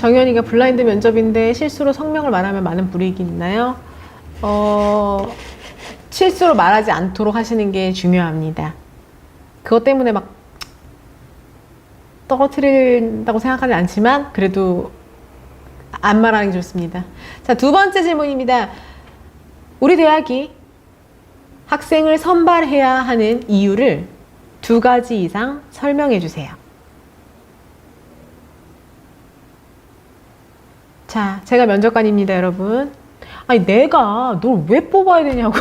정연이가 블라인드 면접인데 실수로 성명을 말하면 많은 불이익이 있나요? 실수로 말하지 않도록 하시는 게 중요합니다. 그것 때문에 막 떨어뜨린다고 생각하지 않지만 그래도 안 말하는 게 좋습니다. 자, 두 번째 질문입니다. 우리 대학이 학생을 선발해야 하는 이유를 2가지 이상 설명해 주세요. 자, 제가 면접관입니다, 여러분. 아니, 내가 널 왜 뽑아야 되냐고.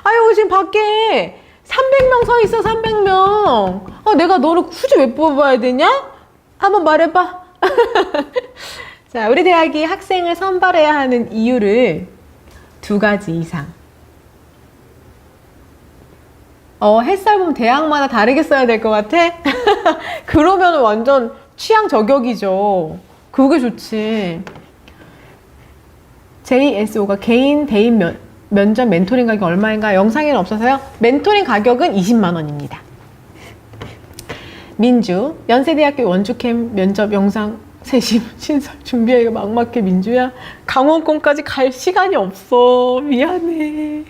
아유, 지금 밖에 300명 서 있어, 300명. 아, 내가 너를 굳이 왜 뽑아야 되냐? 한번 말해봐. 자, 우리 대학이 학생을 선발해야 하는 이유를 2가지 이상. 햇살 보면 대학마다 다르게 써야 될 것 같아? 그러면 완전 취향 저격이죠. 그게 좋지. JSO가 개인 대인 면접 멘토링 가격 얼마인가? 영상에는 없어서요. 멘토링 가격은 20만 원입니다. 민주, 연세대학교 원주캠 면접 영상 세심 신설 준비하기가 막막해. 민주야, 강원권까지 갈 시간이 없어. 미안해.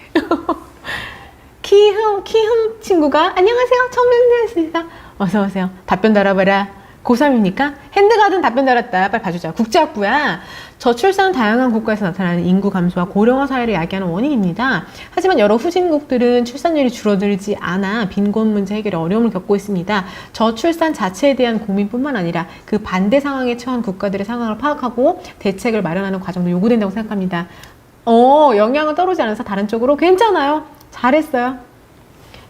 키흠 친구가 안녕하세요. 처음 뵙겠습니다. 어서오세요. 답변 달아봐라. 고3입니까? 핸드가든 답변 달았다. 빨리 봐주자. 국제학부야. 저출산은 다양한 국가에서 나타나는 인구 감소와 고령화 사회를 야기하는 원인입니다. 하지만 여러 후진국들은 출산율이 줄어들지 않아 빈곤 문제 해결에 어려움을 겪고 있습니다. 저출산 자체에 대한 고민뿐만 아니라 그 반대 상황에 처한 국가들의 상황을 파악하고 대책을 마련하는 과정도 요구된다고 생각합니다. 영향은 떨어지지 않아서 다른 쪽으로 괜찮아요. 잘했어요.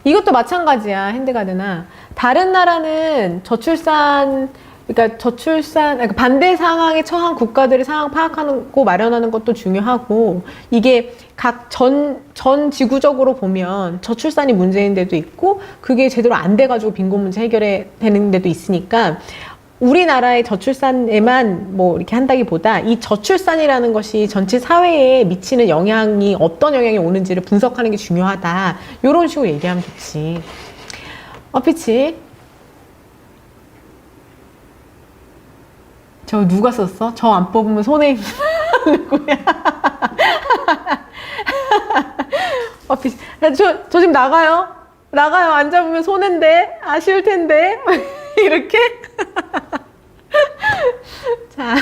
이것도 마찬가지야. 핸드가드나 다른 나라는 그러니까 반대 상황에 처한 국가들의 상황 파악하고 마련하는 것도 중요하고, 이게 각 전 지구적으로 보면 저출산이 문제인 데도 있고 그게 제대로 안 돼가지고 빈곤 문제 해결에 되는 데도 있으니까, 우리나라의 저출산에만 뭐 이렇게 한다기보다 이 저출산이라는 것이 전체 사회에 미치는 영향이 어떤 영향이 오는지를 분석하는 게 중요하다. 이런 식으로 얘기하면 좋지. 피치. 저 누가 썼어? 저 안 뽑으면 손해입니다. 누구야? 피치. 저 지금 나가요. 안 잡으면 손해인데. 아쉬울 텐데. 이렇게? 자,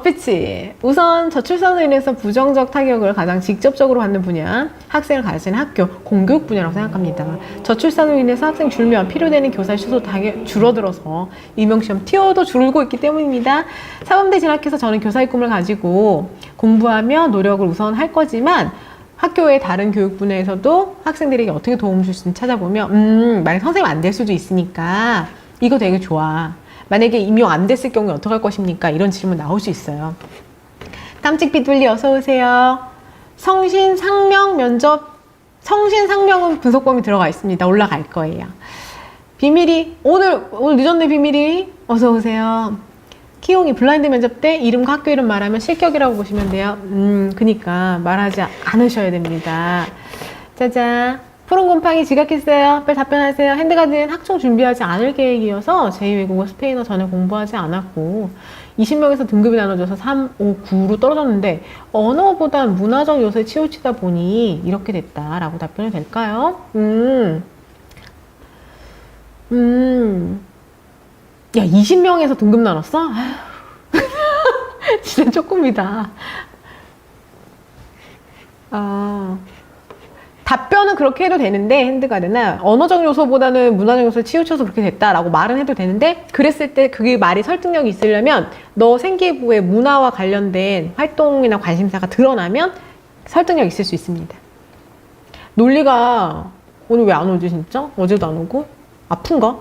피치. 우선 저출산으로 인해서 부정적 타격을 가장 직접적으로 받는 분야, 학생을 가르치는 학교, 공교육 분야라고 생각합니다. 저출산으로 인해서 학생 줄면 필요되는 교사의 수도 줄어들어서 임용시험 티어도 줄고 있기 때문입니다. 사범대 진학해서 저는 교사의 꿈을 가지고 공부하며 노력을 우선 할 거지만, 학교의 다른 교육 분야에서도 학생들에게 어떻게 도움을 줄 수 있는지 찾아보면, 만약 선생님 안 될 수도 있으니까 이거 되게 좋아. 만약에 임용 안 됐을 경우에 어떡할 것입니까? 이런 질문 나올 수 있어요. 깜찍비둘리 어서오세요. 성신상명은 분석 범위 들어가 있습니다. 올라갈 거예요. 비밀이, 오늘 늦었네. 비밀이 어서오세요. 키용이 블라인드 면접 때 이름과 학교 이름 말하면 실격이라고 보시면 돼요. 그니까 말하지 않으셔야 됩니다. 짜잔. 푸른곰팡이 지각했어요. 빨리 답변하세요. 핸드가드는 학종 준비하지 않을 계획이어서 제2외국어 스페인어 전에 공부하지 않았고 20명에서 등급이 나눠져서 3, 5, 9로 떨어졌는데 언어보다 문화적 요소에 치우치다 보니 이렇게 됐다라고 답변이 될까요? 야, 20명에서 등급 나눴어? 진짜 조금이다. 답변은 그렇게 해도 되는데, 핸드가드나 언어적 요소보다는 문화적 요소에 치우쳐서 그렇게 됐다라고 말은 해도 되는데, 그랬을 때 그게 말이 설득력이 있으려면 너 생기부에 문화와 관련된 활동이나 관심사가 드러나면 설득력 있을 수 있습니다. 논리가 오늘 왜 안 오지 진짜? 어제도 안 오고? 아픈가?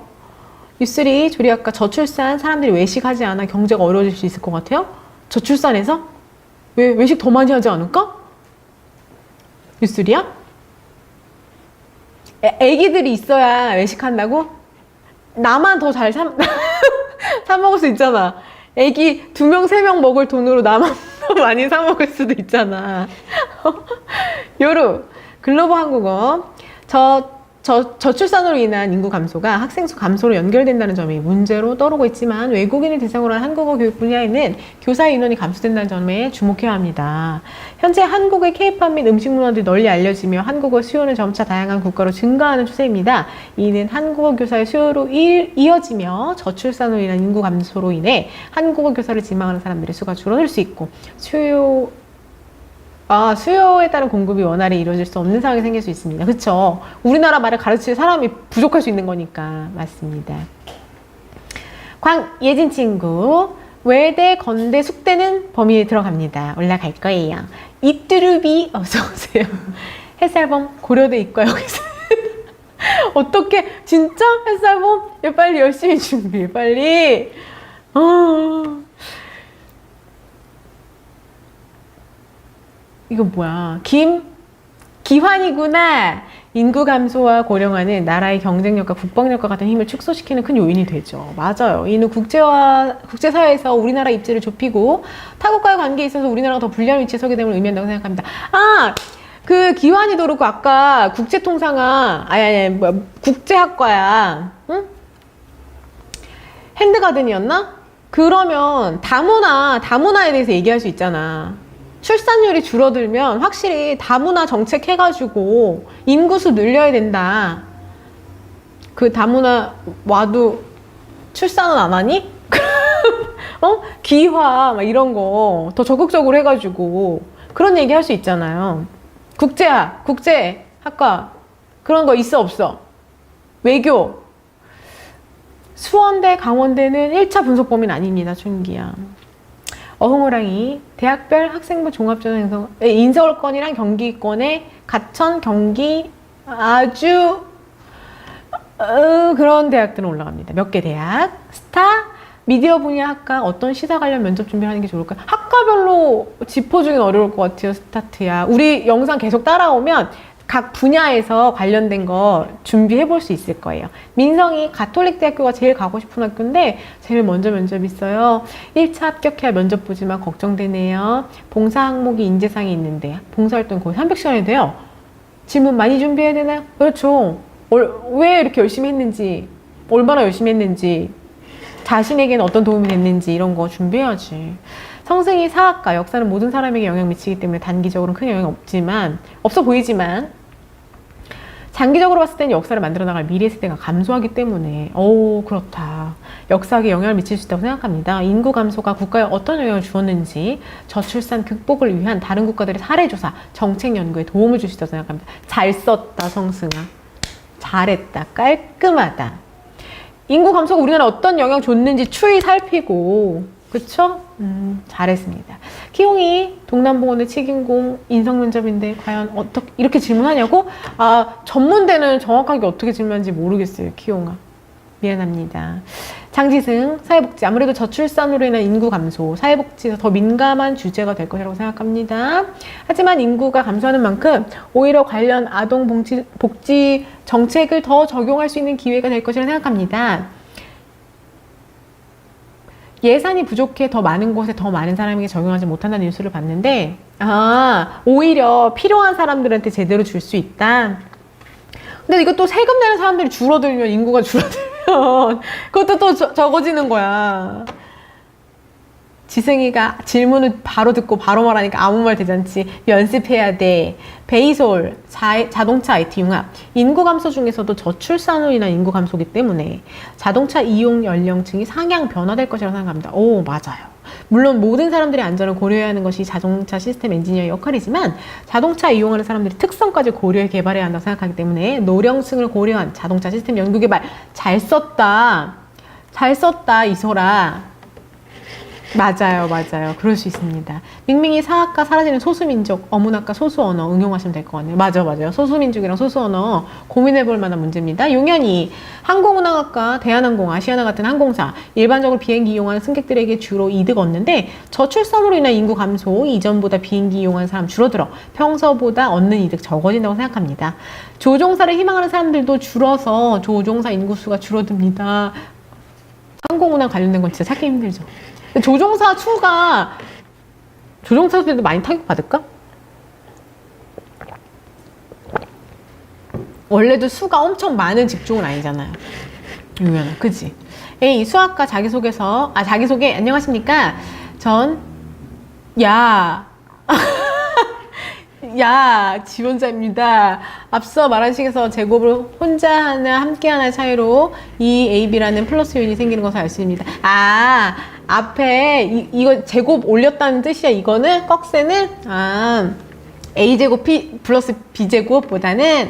U3 조리학과 저출산 사람들이 외식하지 않아 경제가 어려워질 수 있을 것 같아요? 저출산에서? 왜 외식 더 많이 하지 않을까? U3야? 애기들이 있어야 외식한다고? 나만 더 잘 사 먹을 수 있잖아. 애기 2명, 3명 먹을 돈으로 나만 더 많이 사 먹을 수도 있잖아. 요루, 글로벌 한국어. 저출산으로 인한 인구 감소가 학생 수 감소로 연결된다는 점이 문제로 떠오르고 있지만 외국인을 대상으로 한 한국어 교육 분야에는 교사 인원이 감소된다는 점에 주목해야 합니다. 현재 한국의 케이팝 및 음식 문화들이 널리 알려지며 한국어 수요는 점차 다양한 국가로 증가하는 추세입니다. 이는 한국어 교사의 수요로 이어지며 저출산으로 인한 인구 감소로 인해 한국어 교사를 지망하는 사람들의 수가 줄어들 수 있고 수요에 따른 공급이 원활히 이루어질 수 없는 상황이 생길 수 있습니다. 그쵸? 우리나라 말을 가르칠 사람이 부족할 수 있는 거니까. 맞습니다. 광예진 친구. 외대, 건대, 숙대는 범위에 들어갑니다. 올라갈 거예요. 이뚜루비 어서오세요. 햇살범 고려대 이과역에서. 어떻게 진짜 햇살범? 빨리 열심히 준비해. 빨리. 이거 뭐야? 기환이구나. 인구 감소와 고령화는 나라의 경쟁력과 국방력과 같은 힘을 축소시키는 큰 요인이 되죠. 맞아요. 이는 국제사회에서 우리나라 입지를 좁히고 타국과의 관계에 있어서 우리나라가 더 불리한 위치에 서게 됨을 의미한다고 생각합니다. 그 기환이도 그렇고 아까 국제통상학, 국제학과야. 응? 핸드가든이었나? 그러면 다문화에 대해서 얘기할 수 있잖아. 출산율이 줄어들면 확실히 다문화 정책 해가지고 인구수 늘려야 된다. 그 다문화 와도 출산은 안 하니? 기화 막 이런 거 더 적극적으로 해가지고 그런 얘기 할 수 있잖아요. 국제학과 그런 거 있어 없어? 외교 수원대 강원대는 1차 분석 범위는 아닙니다. 준기야. 어흥호랑이 대학별 학생부 종합전형 인서울권이랑 경기권의 가천, 경기 아주 그런 대학들은 올라갑니다. 몇 개 대학 스타 미디어 분야 학과 어떤 시사 관련 면접 준비하는 게 좋을까요? 학과별로 짚어주긴 어려울 것 같아요. 스타트야. 우리 영상 계속 따라오면 각 분야에서 관련된 거 준비해 볼 수 있을 거예요. 민성이 가톨릭대학교가 제일 가고 싶은 학교인데 제일 먼저 면접 있어요. 1차 합격해야 면접 보지만 걱정되네요. 봉사 항목이 인재상이 있는데 봉사활동 거의 300시간이 돼요. 질문 많이 준비해야 되나요? 그렇죠. 왜 이렇게 열심히 했는지, 얼마나 열심히 했는지, 자신에게는 어떤 도움이 됐는지 이런 거 준비해야지. 성승이 사학과 역사는 모든 사람에게 영향 미치기 때문에 단기적으로는 큰 영향이 없어 보이지만 장기적으로 봤을 때는 역사를 만들어 나갈 미래 세대가 감소하기 때문에 그렇다. 역사학에 영향을 미칠 수 있다고 생각합니다. 인구 감소가 국가에 어떤 영향을 주었는지 저출산 극복을 위한 다른 국가들의 사례조사, 정책 연구에 도움을 줄 수 있다고 생각합니다. 잘 썼다 성승아. 잘했다. 깔끔하다. 인구 감소가 우리나라에 어떤 영향 줬는지 추이 살피고 그쵸? 잘했습니다. 키용이 동남보건대 치긴공 인성면접인데 과연 어떻게 이렇게 질문하냐고? 전문대는 정확하게 어떻게 질문하는지 모르겠어요. 키용아. 미안합니다. 장지승 사회복지 아무래도 저출산으로 인한 인구 감소 사회복지에서 더 민감한 주제가 될 것이라고 생각합니다. 하지만 인구가 감소하는 만큼 오히려 관련 아동복지 정책을 더 적용할 수 있는 기회가 될 것이라고 생각합니다. 예산이 부족해 더 많은 곳에 더 많은 사람에게 적용하지 못한다는 뉴스를 봤는데 오히려 필요한 사람들한테 제대로 줄 수 있다. 근데 이것도 세금 내는 사람들이 줄어들면 인구가 줄어들면 그것도 또 적어지는 거야. 지승이가 질문을 바로 듣고 바로 말하니까 아무 말 대잔치. 연습해야 돼. 베이솔, 자동차 IT 융합. 인구 감소 중에서도 저출산으로 인한 인구 감소기 때문에 자동차 이용 연령층이 상향 변화될 것이라고 생각합니다. 맞아요. 물론 모든 사람들의 안전을 고려해야 하는 것이 자동차 시스템 엔지니어의 역할이지만 자동차 이용하는 사람들의 특성까지 고려해 개발해야 한다고 생각하기 때문에 노령층을 고려한 자동차 시스템 연구 개발 잘 썼다. 잘 썼다 이소라. 맞아요. 그럴 수 있습니다. 밍밍이 사학과 사라지는 소수민족, 어문학과 소수언어 응용하시면 될 것 같네요. 맞아요. 소수민족이랑 소수언어 고민해볼 만한 문제입니다. 용현이 항공운항학과, 대한항공, 아시아나 같은 항공사 일반적으로 비행기 이용하는 승객들에게 주로 이득 얻는데 저출산으로 인한 인구 감소, 이전보다 비행기 이용하는 사람 줄어들어 평소보다 얻는 이득 적어진다고 생각합니다. 조종사를 희망하는 사람들도 줄어서 조종사 인구수가 줄어듭니다. 항공운항 관련된 건 진짜 찾기 힘들죠. 조종사 수들도 많이 타격 받을까? 원래도 수가 엄청 많은 직종은 아니잖아요. 유명한, 그지? A. 수학과 자기소개. 안녕하십니까? 지원자입니다. 앞서 말한 식에서 제곱을 혼자 하나, 함께 하나의 차이로 이 A, B라는 플러스 요인이 생기는 것을 알 수 있습니다. 앞에 이거 제곱 올렸다는 뜻이야. 이거는, 꺽쇠는, A제곱 플러스 B제곱보다는,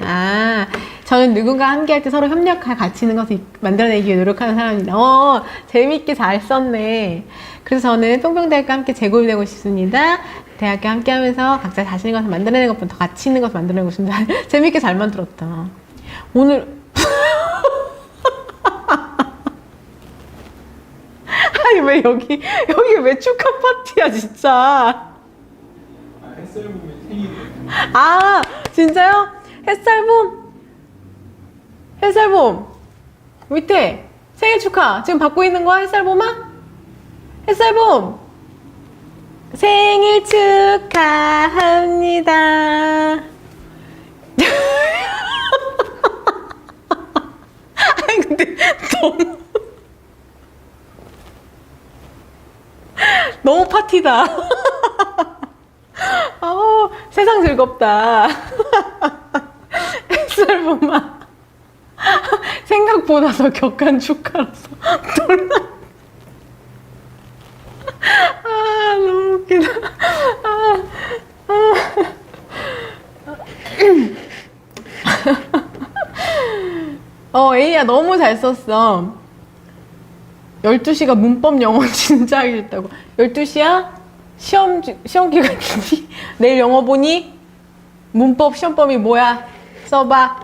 저는 누군가 함께 할 때 서로 협력할 가치 있는 것을 만들어내기 위해 노력하는 사람입니다. 재밌게 잘 썼네. 그래서 저는 뿅뿅대학과 함께 제곱이 되고 싶습니다. 대학교 함께 하면서 각자 자신 있는 것을 만들어내는 것보다 더 가치 있는 것을 만들어내고 싶습니다. 재밌게 잘 만들었다. 오늘 아니 왜 여기 왜 축하 파티야 진짜. 햇살봄의 생일이에요. 진짜요? 햇살봄 밑에 생일 축하 지금 받고 있는 거야? 햇살봄 생일 축하합니다. 아니 근데 너무 파티다. 세상 즐겁다. 햇살봄아 생각보다 더 격한 축하라서 놀라. 너무 웃기다. A야 너무 잘 썼어. 12시가 문법 영어 진짜 하기 싫다고. 12시야? 시험 기간이니? 내일 영어 보니? 문법 시험범위 뭐야? 써봐.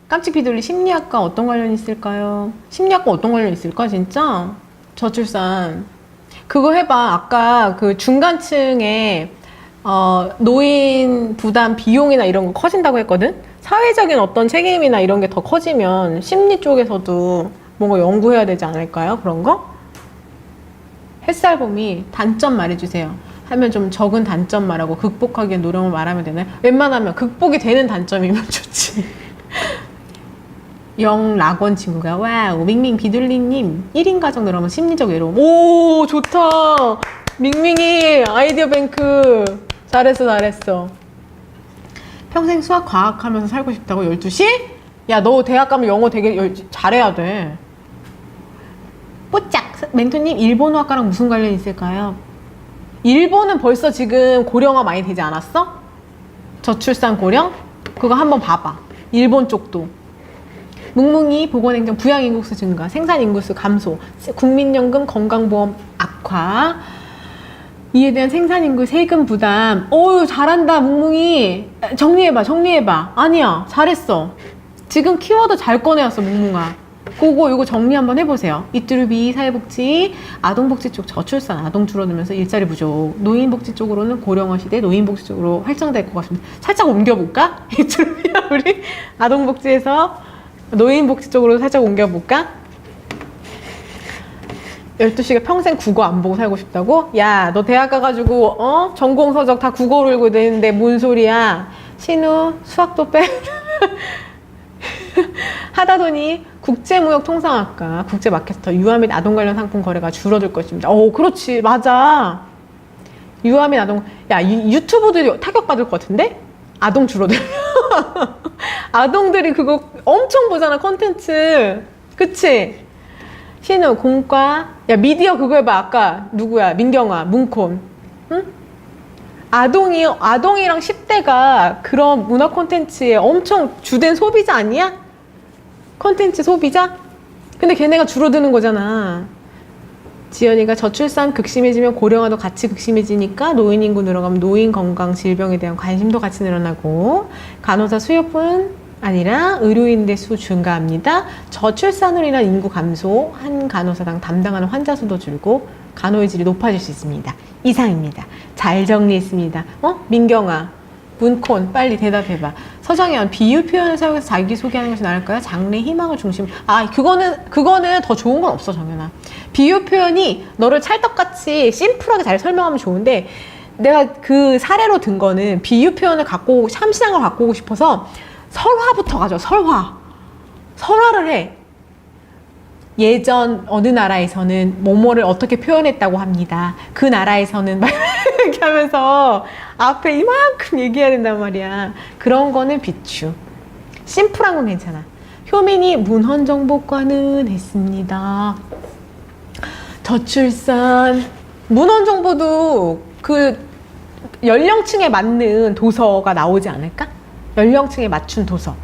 깜찍 비둘리 심리학과 어떤 관련 있을까요? 심리학과 어떤 관련 있을까 진짜? 저출산 그거 해봐. 아까 그 중간층에 노인 부담 비용이나 이런 거 커진다고 했거든? 사회적인 어떤 책임이나 이런 게 더 커지면 심리 쪽에서도 뭔가 연구해야 되지 않을까요? 그런 거? 햇살봄이 단점 말해주세요. 하면 좀 적은 단점 말하고 극복하기 위한 노력을 말하면 되나요? 웬만하면 극복이 되는 단점이면 좋지. 영락원 친구가 와우 밍밍 비둘리님 1인 가정 늘어나면 심리적 외로움. 오 좋다. 밍밍이 아이디어 뱅크 잘했어. 평생 수학 과학 하면서 살고 싶다고 12시? 야 너 대학 가면 영어 되게 잘해야 돼. 뽀짝 멘토님 일본어학과랑 무슨 관련이 있을까요? 일본은 벌써 지금 고령화 많이 되지 않았어? 저출산 고령? 그거 한번 봐봐. 일본 쪽도 뭉뭉이 보건행정 부양인구수 증가 생산인구수 감소 국민연금 건강보험 악화 이에 대한 생산인구 세금 부담. 어유 잘한다 뭉뭉이. 정리해봐. 아니야 잘했어. 지금 키워드 잘 꺼내왔어 뭉뭉아. 이거 정리 한번 해보세요. 이뚜루비 사회복지 아동복지 쪽 저출산 아동 줄어들면서 일자리 부족 노인복지 쪽으로는 고령화 시대 노인복지 쪽으로 활성화될 것 같습니다. 살짝 옮겨볼까? 이뚜루비야 우리 아동복지에서 노인복지 쪽으로 살짝 옮겨볼까? 12시가 평생 국어 안 보고 살고 싶다고? 야, 너 대학 가가지고 전공 서적 다 국어로 읽고 되는데 뭔 소리야? 신우 수학도 빼. 하다더니 국제무역통상학과 국제마케터 유아 및 아동 관련 상품 거래가 줄어들 것입니다. 그렇지 맞아. 유아 및 아동 유튜브들이 타격받을 것 같은데? 아동 줄어들면 아동들이 그거 엄청 보잖아 컨텐츠. 그치? 신우 공과 미디어 그거 해봐. 아까 누구야 민경아 문콘. 응? 아동이랑 10대가 그런 문화 콘텐츠에 엄청 주된 소비자 아니야? 콘텐츠 소비자? 근데 걔네가 줄어드는 거잖아. 지연이가 저출산 극심해지면 고령화도 같이 극심해지니까 노인 인구 늘어가면 노인 건강 질병에 대한 관심도 같이 늘어나고 간호사 수요뿐 아니라 의료인대 수 증가합니다. 저출산으로 인한 인구 감소, 한 간호사당 담당하는 환자 수도 줄고 간호의 질이 높아질 수 있습니다. 이상입니다. 잘 정리했습니다. 민경아, 문콘 빨리 대답해봐. 서정현, 비유 표현을 사용해서 자기소개하는 것이 나을까요? 장래 희망을 중심. 그거는 더 좋은 건 없어, 정현아. 비유 표현이 너를 찰떡같이 심플하게 잘 설명하면 좋은데 내가 그 사례로 든 거는 비유 표현을 참신한 걸 갖고 오고 싶어서 설화부터 가죠. 설화를 해. 예전 어느 나라에서는 뭐뭐를 어떻게 표현했다고 합니다. 그 나라에서는 막 이렇게 하면서 앞에 이만큼 얘기해야 된단 말이야. 그런 거는 비추. 심플한 건 괜찮아. 효민이 문헌정보과는 했습니다. 저출산. 문헌정보도 그 연령층에 맞는 도서가 나오지 않을까? 연령층에 맞춘 도서.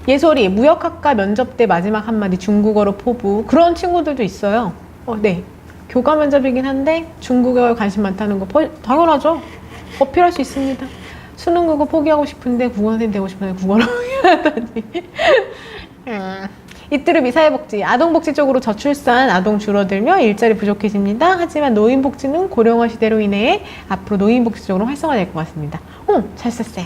예솔이 무역학과 면접 때 마지막 한마디 중국어로 포부. 그런 친구들도 있어요. 네. 교과 면접이긴 한데 중국어에 관심 많다는 거 당연하죠. 어필할 수 있습니다. 수능 국어 포기하고 싶은데 국어선생님 되고 싶은데 국어로 포기하다니. 이뚜르비 사회복지. 아동복지 쪽으로 저출산, 아동 줄어들며 일자리 부족해집니다. 하지만 노인복지는 고령화 시대로 인해 앞으로 노인복지 쪽으로 활성화될 것 같습니다. 잘 썼어요.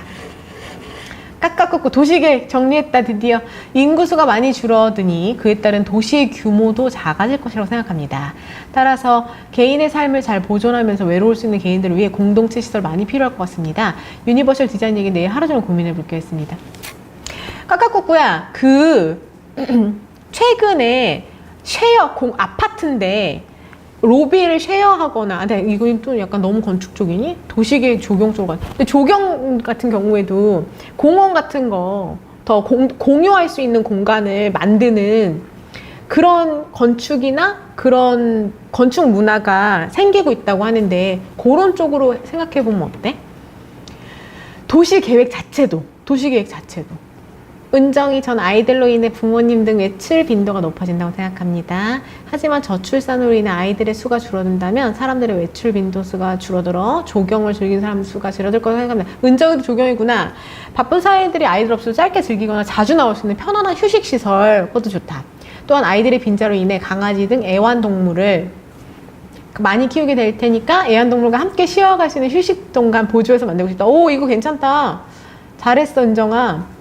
깎아깎고 도시계획 정리했다. 드디어 인구수가 많이 줄어드니 그에 따른 도시의 규모도 작아질 것이라고 생각합니다. 따라서 개인의 삶을 잘 보존하면서 외로울 수 있는 개인들을 위해 공동체 시설 많이 필요할 것 같습니다. 유니버셜 디자인 얘기 내일 하루 종일 고민해 볼게요 했습니다. 깎아깎고야 최근에 쉐어 아파트인데 로비를 쉐어하거나, 근데 이건 또 약간 너무 건축 쪽이니? 도시계획 조경 쪽 같은. 근데 조경 같은 경우에도 공원 같은 거 더 공유할 수 있는 공간을 만드는 그런 건축이나 그런 건축 문화가 생기고 있다고 하는데 그런 쪽으로 생각해 보면 어때? 도시계획 자체도. 은정이 전 아이들로 인해 부모님 등 외출 빈도가 높아진다고 생각합니다. 하지만 저출산으로 인해 아이들의 수가 줄어든다면 사람들의 외출 빈도수가 줄어들어 조경을 즐기는 사람 수가 줄어들 거라고 생각합니다. 은정이도 조경이구나. 바쁜 사회들이 아이들 없어도 짧게 즐기거나 자주 나올 수 있는 편안한 휴식시설, 그것도 좋다. 또한 아이들의 빈자로 인해 강아지 등 애완동물을 많이 키우게 될 테니까 애완동물과 함께 쉬어갈 수 있는 휴식동간 보조해서 만들고 싶다. 오, 이거 괜찮다. 잘했어, 은정아.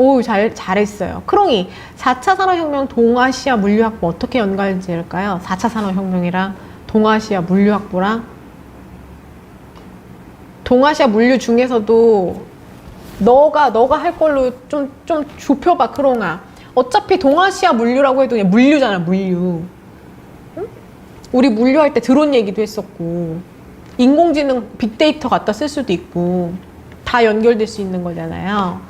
오, 잘했어요. 크롱이, 4차 산업혁명 동아시아 물류학부 어떻게 연관지을까요? 4차 산업혁명이랑 동아시아 물류학부랑 동아시아 물류 중에서도 너가 할 걸로 좀 좁혀봐, 크롱아. 어차피 동아시아 물류라고 해도 그냥 물류잖아, 물류. 응? 우리 물류할 때 드론 얘기도 했었고, 인공지능 빅데이터 갖다 쓸 수도 있고, 다 연결될 수 있는 거잖아요.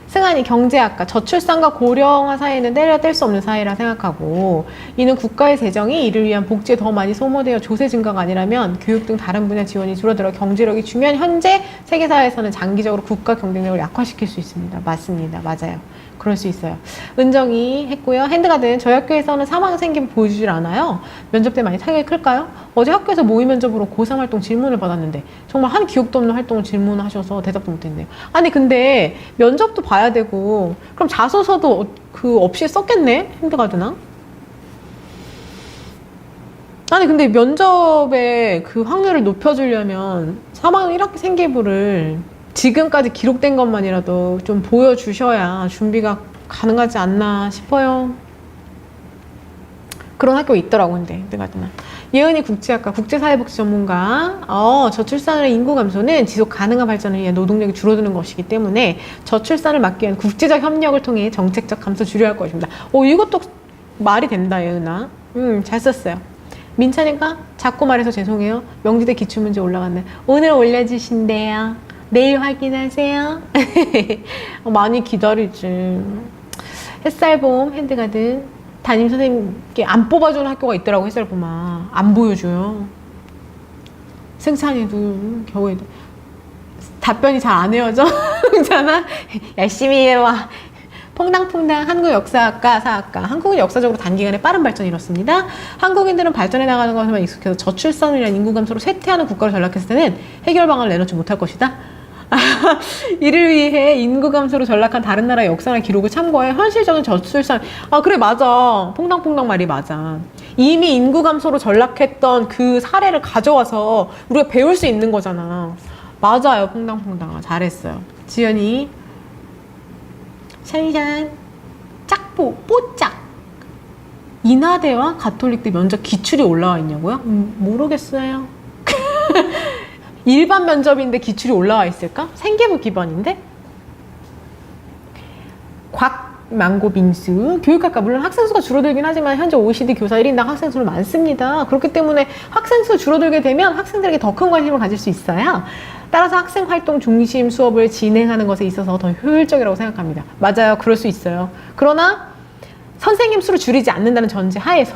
승한이 경제학과. 저출산과 고령화 사회는 때려 뗄 수 없는 사회라 생각하고, 이는 국가의 재정이 이를 위한 복지에 더 많이 소모되어 조세 증가가 아니라면 교육 등 다른 분야 지원이 줄어들어 경제력이 중요한 현재 세계사회에서는 장기적으로 국가 경쟁력을 약화시킬 수 있습니다. 맞습니다. 맞아요. 그럴 수 있어요. 은정이 했고요. 핸드가든. 저희 학교에서는 사망생김 보여주질 않아요. 면접 때 많이 타격이 클까요? 어제 학교에서 모의 면접으로 고3 활동 질문을 받았는데 정말 한 기억도 없는 활동을 질문하셔서 대답도 못했네요. 아니 근데 면접도 봐야 되고 그럼 자소서도 없이 썼겠네? 핸드가든아? 아니 근데 면접의 그 확률을 높여주려면 사망 1학기 생계부를 지금까지 기록된 것만이라도 좀 보여주셔야 준비가 가능하지 않나 싶어요. 그런 학교 있더라고. 근데 내가 예은이 국제학과 국제사회복지 전문가. 저출산의 인구 감소는 지속 가능한 발전을 위해 노동력이 줄어드는 것이기 때문에 저출산을 막기 위한 국제적 협력을 통해 정책적 감소 줄여야 할 것입니다. 이것도 말이 된다, 예은아. 잘 썼어요. 민찬이가 자꾸 말해서 죄송해요. 명지대 기출문제 올라갔네. 오늘 올려주신대요. 내일 확인하세요. 많이 기다리지. 햇살봄, 핸드가든. 담임선생님께 안 뽑아주는 학교가 있더라고. 햇살봄아. 안 보여줘요. 승찬이도 겨우에도 답변이 잘 안 헤어져. 괜찮아? 열심히 해와. 퐁당퐁당 한국역사학과 사학과. 한국은 역사적으로 단기간에 빠른 발전을 이뤘습니다. 한국인들은 발전해 나가는 것에만 익숙해서 저출산이라는 인구 감소로 쇠퇴하는 국가로 전락했을 때는 해결 방안을 내놓지 못할 것이다. 이를 위해 인구 감소로 전락한 다른 나라의 역사나 기록을 참고해 현실적인 저출산. 그래, 맞아. 퐁당퐁당 말이 맞아. 이미 인구 감소로 전락했던 그 사례를 가져와서 우리가 배울 수 있는 거잖아. 맞아요, 퐁당퐁당. 잘했어요. 지연이. 샤이샤 뽀짝. 인하대와 가톨릭대 면접 기출이 올라와 있냐고요? 모르겠어요. 일반 면접인데 기출이 올라와 있을까? 생계부 기반인데? 곽망고 민수 교육학과 물론 학생 수가 줄어들긴 하지만 현재 OECD 교사 1인당 학생 수는 많습니다. 그렇기 때문에 학생 수 줄어들게 되면 학생들에게 더 큰 관심을 가질 수 있어요. 따라서 학생 활동 중심 수업을 진행하는 것에 있어서 더 효율적이라고 생각합니다. 맞아요. 그럴 수 있어요. 그러나 선생님 수를 줄이지 않는다는 전제 하에서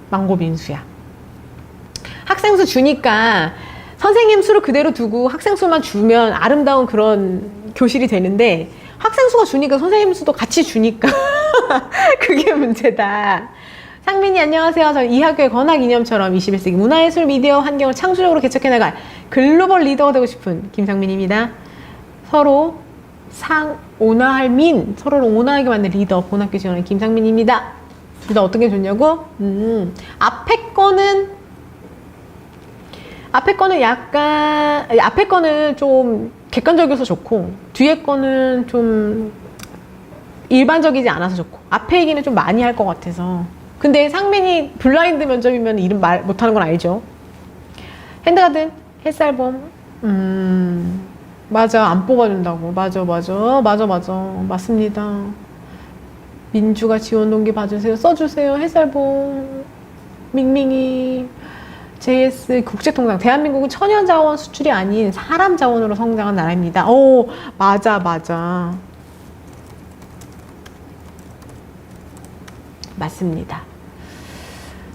망고 민수야. 학생 수 주니까 선생님 수를 그대로 두고 학생 수만 주면 아름다운 그런 교실이 되는데 학생 수가 주니까 선생님 수도 같이 주니까 그게 문제다. 상민이 안녕하세요. 저는 이 학교의 권학이념처럼 21세기 문화예술 미디어 환경을 창조적으로 개척해 나갈 글로벌 리더가 되고 싶은 김상민입니다. 서로를 온화하게 만든 리더 본학교 지원하는 김상민입니다. 둘 다 어떤 게 좋냐고? 앞에 거는 좀 객관적이어서 좋고 뒤에 거는 좀 일반적이지 않아서 좋고 앞에 얘기는 좀 많이 할 것 같아서. 근데 상민이 블라인드 면접이면 이름 말 못하는 건 알죠? 핸드가든 햇살봄 맞아 안 뽑아준다고. 맞아 맞습니다. 민주가 지원 동기 봐주세요. 써주세요. 햇살봄 밍밍이 JS 국제통상. 대한민국은 천연자원 수출이 아닌 사람 자원으로 성장한 나라입니다. 오 맞아 맞습니다.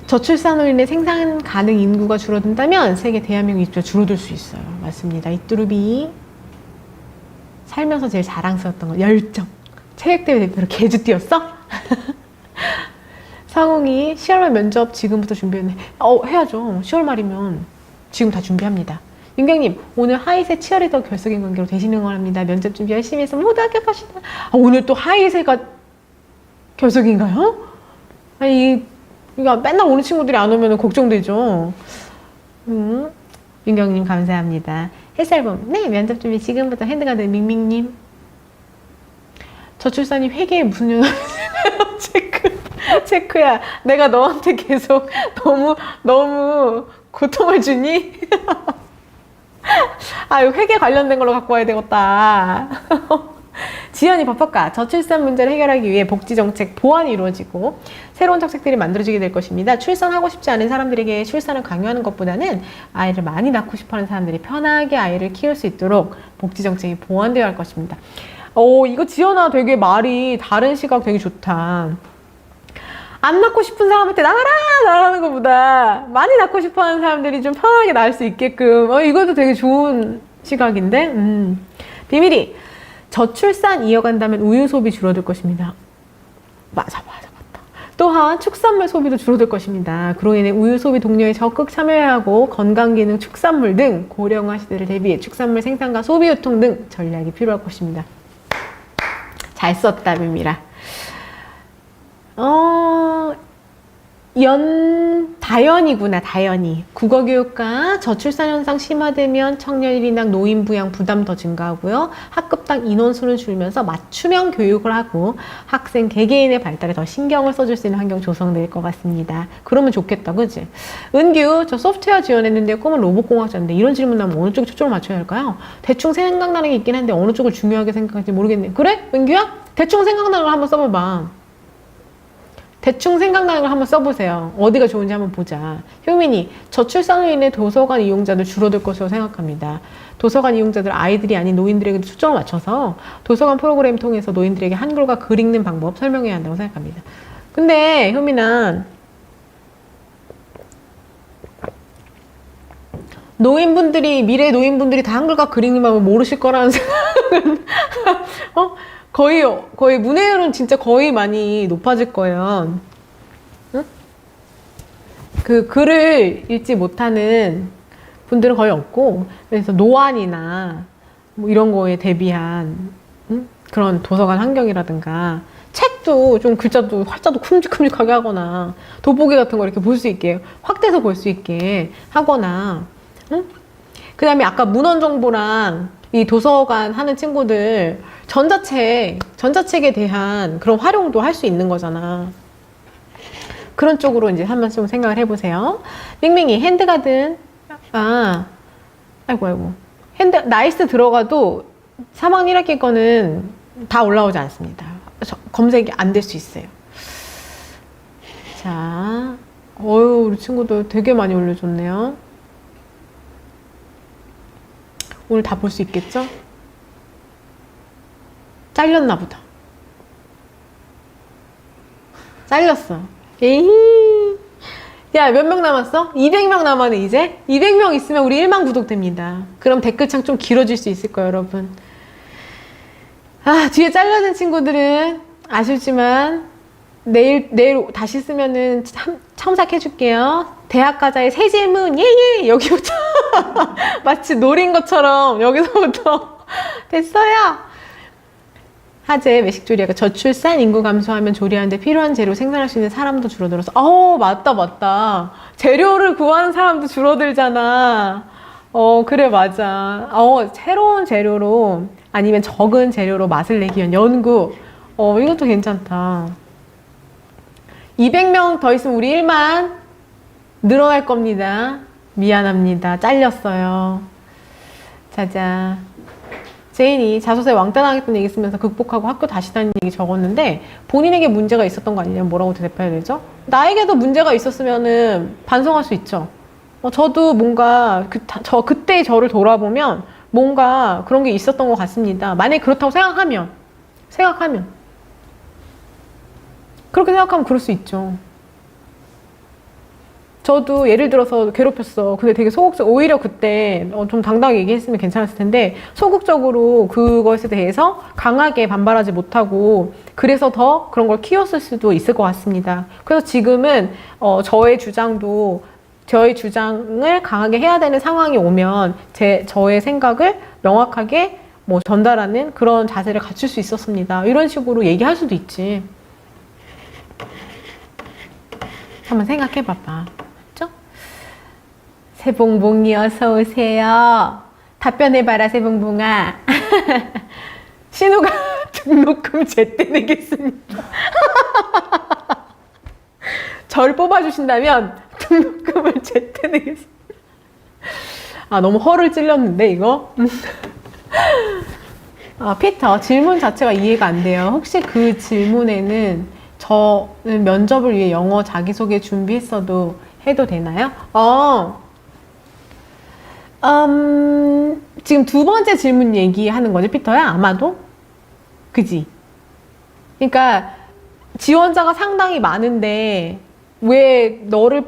저출산으로 인해 생산 가능 인구가 줄어든다면 세계 대한민국 입주가 줄어들 수 있어요. 맞습니다. 이뚜루비 살면서 제일 자랑스러웠던 거 열정. 체육대회 대표로 개주 뛰었어? 상홍이 10월 말 면접 지금부터 준비했네. 해야죠. 10월 말이면 지금 다 준비합니다. 윤경님 오늘 하이세 치어리더 결석인 관계로 대신 응원합니다. 면접 준비 열심히 해서 모두 합격하시다. 오늘 또 하이세가 결석인가요? 아니 이거 맨날 오는 친구들이 안 오면 걱정되죠. 윤경님 감사합니다. 햇살봄 네 면접 준비 지금부터 핸드가든 밍밍님. 저출산이 회계에 무슨 영향을 체크야. 내가 너한테 계속 너무 고통을 주니? 회계 관련된 걸로 갖고 와야 되겠다. 지연이 법학과 저출산 문제를 해결하기 위해 복지정책 보완이 이루어지고 새로운 정책들이 만들어지게 될 것입니다. 출산하고 싶지 않은 사람들에게 출산을 강요하는 것보다는 아이를 많이 낳고 싶어하는 사람들이 편하게 아이를 키울 수 있도록 복지정책이 보완되어야 할 것입니다. 이거 지연아 되게 말이 다른 시각 되게 좋다. 안 낳고 싶은 사람한테 나가라는 것보다 많이 낳고 싶어하는 사람들이 좀 편하게 낳을 수 있게끔 이것도 되게 좋은 시각인데. 비밀이 저출산 이어간다면 우유 소비 줄어들 것입니다. 맞다. 또한 축산물 소비도 줄어들 것입니다. 그로 인해 우유 소비 독려에 적극 참여해야 하고 건강기능 축산물 등 고령화 시대를 대비해 축산물 생산과 소비 유통 등 전략이 필요할 것입니다. 잘 썼다 비밀아. 다연이구나. 다연이 국어교육과 저출산 현상 심화되면 청년 1인당 노인 부양 부담 더 증가하고요. 학급당 인원수는 줄면서 맞춤형 교육을 하고 학생 개개인의 발달에 더 신경을 써줄 수 있는 환경 조성될 것 같습니다. 그러면 좋겠다 그치? 은규 저 소프트웨어 지원했는데 꿈은 로봇공학자인데 이런 질문 나면 어느 쪽에 초점을 맞춰야 할까요? 대충 생각나는 게 있긴 한데 어느 쪽을 중요하게 생각할지 모르겠네. 그래? 은규야? 대충 생각나는 걸 한번 써봐봐. 대충 생각나는 걸 한번 써보세요. 어디가 좋은지 한번 보자. 효민이 저출산으로 인해 도서관 이용자들 줄어들 것으로 생각합니다. 도서관 이용자들 아이들이 아닌 노인들에게도 초점을 맞춰서 도서관 프로그램 통해서 노인들에게 한글과 글 읽는 방법 설명해야 한다고 생각합니다. 근데 효민아 미래 노인분들이 다 한글과 글 읽는 방법을 모르실 거라는 생각은 거의 문해율은 진짜 거의 많이 높아질 거예요. 응? 그 글을 읽지 못하는 분들은 거의 없고 그래서 노안이나 뭐 이런 거에 대비한 그런 도서관 환경이라든가 책도 좀 글자도 활자도 큼직큼직하게 하거나 돋보기 같은 거 이렇게 볼 수 있게 확대해서 볼 수 있게 하거나 그 다음에 아까 문헌정보랑 이 도서관 하는 친구들 전자책에 대한 그런 활용도 할 수 있는 거잖아. 그런 쪽으로 이제 한번 좀 생각을 해보세요. 밍밍이 핸드가든 아이고, 아이고. 나이스 들어가도 3학년 1학기 거는 다 올라오지 않습니다. 검색이 안 될 수 있어요. 자, 우리 친구들 되게 많이 올려줬네요. 오늘 다 볼 수 있겠죠? 잘렸나 보다. 잘렸어. 에이. 야, 몇 명 남았어? 200명 남았네, 이제? 200명 있으면 우리 1만 구독 됩니다. 그럼 댓글창 좀 길어질 수 있을 거예요, 여러분. 아, 뒤에 잘려진 친구들은 아쉽지만, 내일 다시 쓰면은 첨삭해줄게요. 대학 가자의 새 질문, 예! 여기부터. 마치 노린 것처럼 여기서부터 됐어요. 하재 외식조리가 저출산 인구 감소하면 조리하는데 필요한 재료 생산할 수 있는 사람도 줄어들어서 맞다 재료를 구하는 사람도 줄어들잖아. 그래 맞아. 새로운 재료로 아니면 적은 재료로 맛을 내기 위한 연구. 이것도 괜찮다. 200명 더 있으면 우리 1만 늘어날 겁니다. 미안합니다. 잘렸어요. 자자. 제인이 자소서에 왕따 당했던 얘기 쓰면서 극복하고 학교 다시 다니는 얘기 적었는데 본인에게 문제가 있었던 거 아니냐면 뭐라고 대답해야 되죠? 나에게도 문제가 있었으면은 반성할 수 있죠. 저도 뭔가 그때의 저를 돌아보면 뭔가 그런 게 있었던 것 같습니다. 만약에 그렇다고 생각하면 그렇게 생각하면 그럴 수 있죠. 저도 예를 들어서 괴롭혔어. 근데 되게 오히려 그때 좀 당당하게 얘기했으면 괜찮았을 텐데 소극적으로 그것에 대해서 강하게 반발하지 못하고 그래서 더 그런 걸 키웠을 수도 있을 것 같습니다. 그래서 지금은 저의 주장을 강하게 해야 되는 상황이 오면 저의 생각을 명확하게 전달하는 그런 자세를 갖출 수 있었습니다. 이런 식으로 얘기할 수도 있지. 한번 생각해 봐봐. 새봉봉이 어서 오세요. 답변해봐라 새봉봉아. 신우가 등록금 제때 내겠습니다. 절 뽑아주신다면 등록금을 제때 내겠습니다. 너무 허를 찔렸는데 이거? 피터 질문 자체가 이해가 안 돼요. 혹시 그 질문에는 저는 면접을 위해 영어 자기소개 준비했어도 해도 되나요? 지금 두 번째 질문 얘기하는 거지, 피터야? 아마도? 그지? 그러니까, 지원자가 상당히 많은데, 왜 너를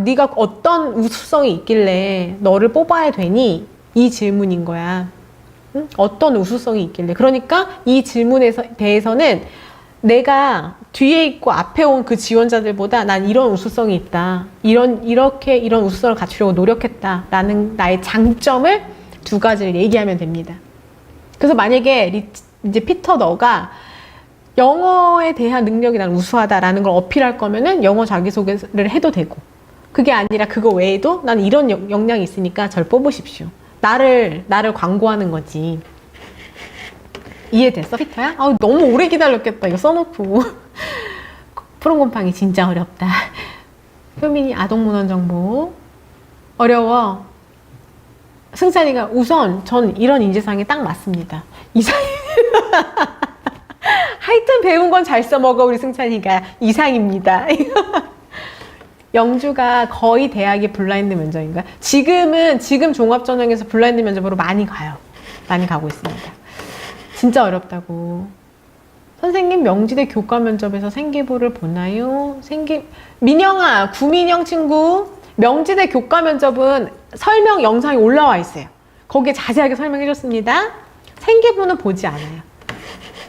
네가 어떤 우수성이 있길래 너를 뽑아야 되니? 이 질문인 거야. 응? 어떤 우수성이 있길래. 그러니까, 이 질문에 대해서는 내가 뒤에 있고 앞에 온 그 지원자들보다 난 이런 우수성이 있다. 이런 우수성을 갖추려고 노력했다. 라는 나의 장점을 두 가지를 얘기하면 됩니다. 그래서 만약에 이제 피터 너가 영어에 대한 능력이 난 우수하다라는 걸 어필할 거면은 영어 자기소개를 해도 되고 그게 아니라 그거 외에도 난 이런 역량이 있으니까 절 뽑으십시오. 나를 광고하는 거지. 이해됐어, 피터야? 너무 오래 기다렸겠다. 이거 써놓고. 푸른곰팡이 진짜 어렵다. 효민이 아동문헌 정보. 어려워. 승찬이가 우선 전 이런 인재상에 딱 맞습니다. 이상. 하여튼 배운 건 잘 써먹어, 우리 승찬이가. 이상입니다. 영주가 거의 대학이 블라인드 면접인가? 지금 종합전형에서 블라인드 면접으로 많이 가요. 많이 가고 있습니다. 진짜 어렵다고. 선생님 명지대 교과 면접에서 생기부를 보나요? 민영아, 구민영 친구, 명지대 교과 면접은 설명 영상이 올라와 있어요. 거기에 자세하게 설명해 줬습니다. 생기부는 보지 않아요.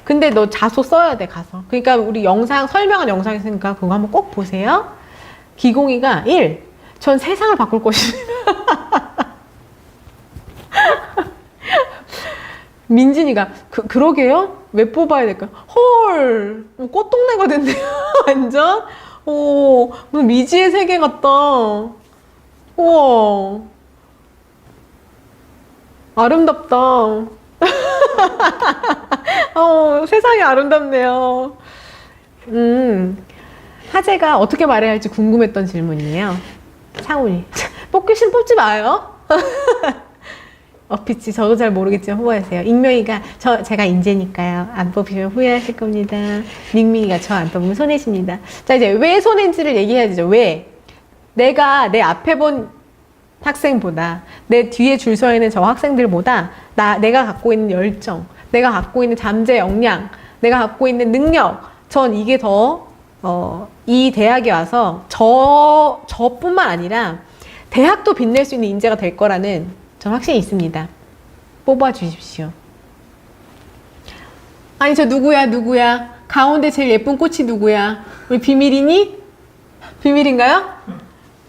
근데 너 자소 써야 돼, 가서. 그러니까 우리 설명한 영상 있으니까 그거 한번 꼭 보세요. 기공이가 1. 전 세상을 바꿀 것입니다. 민진이가 그러게요? 왜 뽑아야 될까요? 헐, 꽃동네가 됐네요. 완전. 무슨 미지의 세계 같다. 우와, 아름답다. 세상이 아름답네요. 하재가 어떻게 말해야 할지 궁금했던 질문이에요. 상훈이 뽑기 싫으면 뽑지 마요. 어피치 저도 잘 모르겠지만 후보하세요. 익명이가 제가 인재니까요. 안 뽑히면 후회하실 겁니다. 닝밍이가 저 안 뽑으면 손해십니다. 자, 이제 왜 손해인지를 얘기해야 되죠. 왜? 내가 내 앞에 본 학생보다 내 뒤에 줄 서 있는 저 학생들보다 내가 갖고 있는 열정, 내가 갖고 있는 잠재 역량, 내가 갖고 있는 능력, 전 이게 이 대학에 와서 저뿐만 아니라 대학도 빛낼 수 있는 인재가 될 거라는 전 확신이 있습니다. 뽑아 주십시오. 아니 저 누구야? 가운데 제일 예쁜 꽃이 누구야? 우리 비밀이니? 비밀인가요?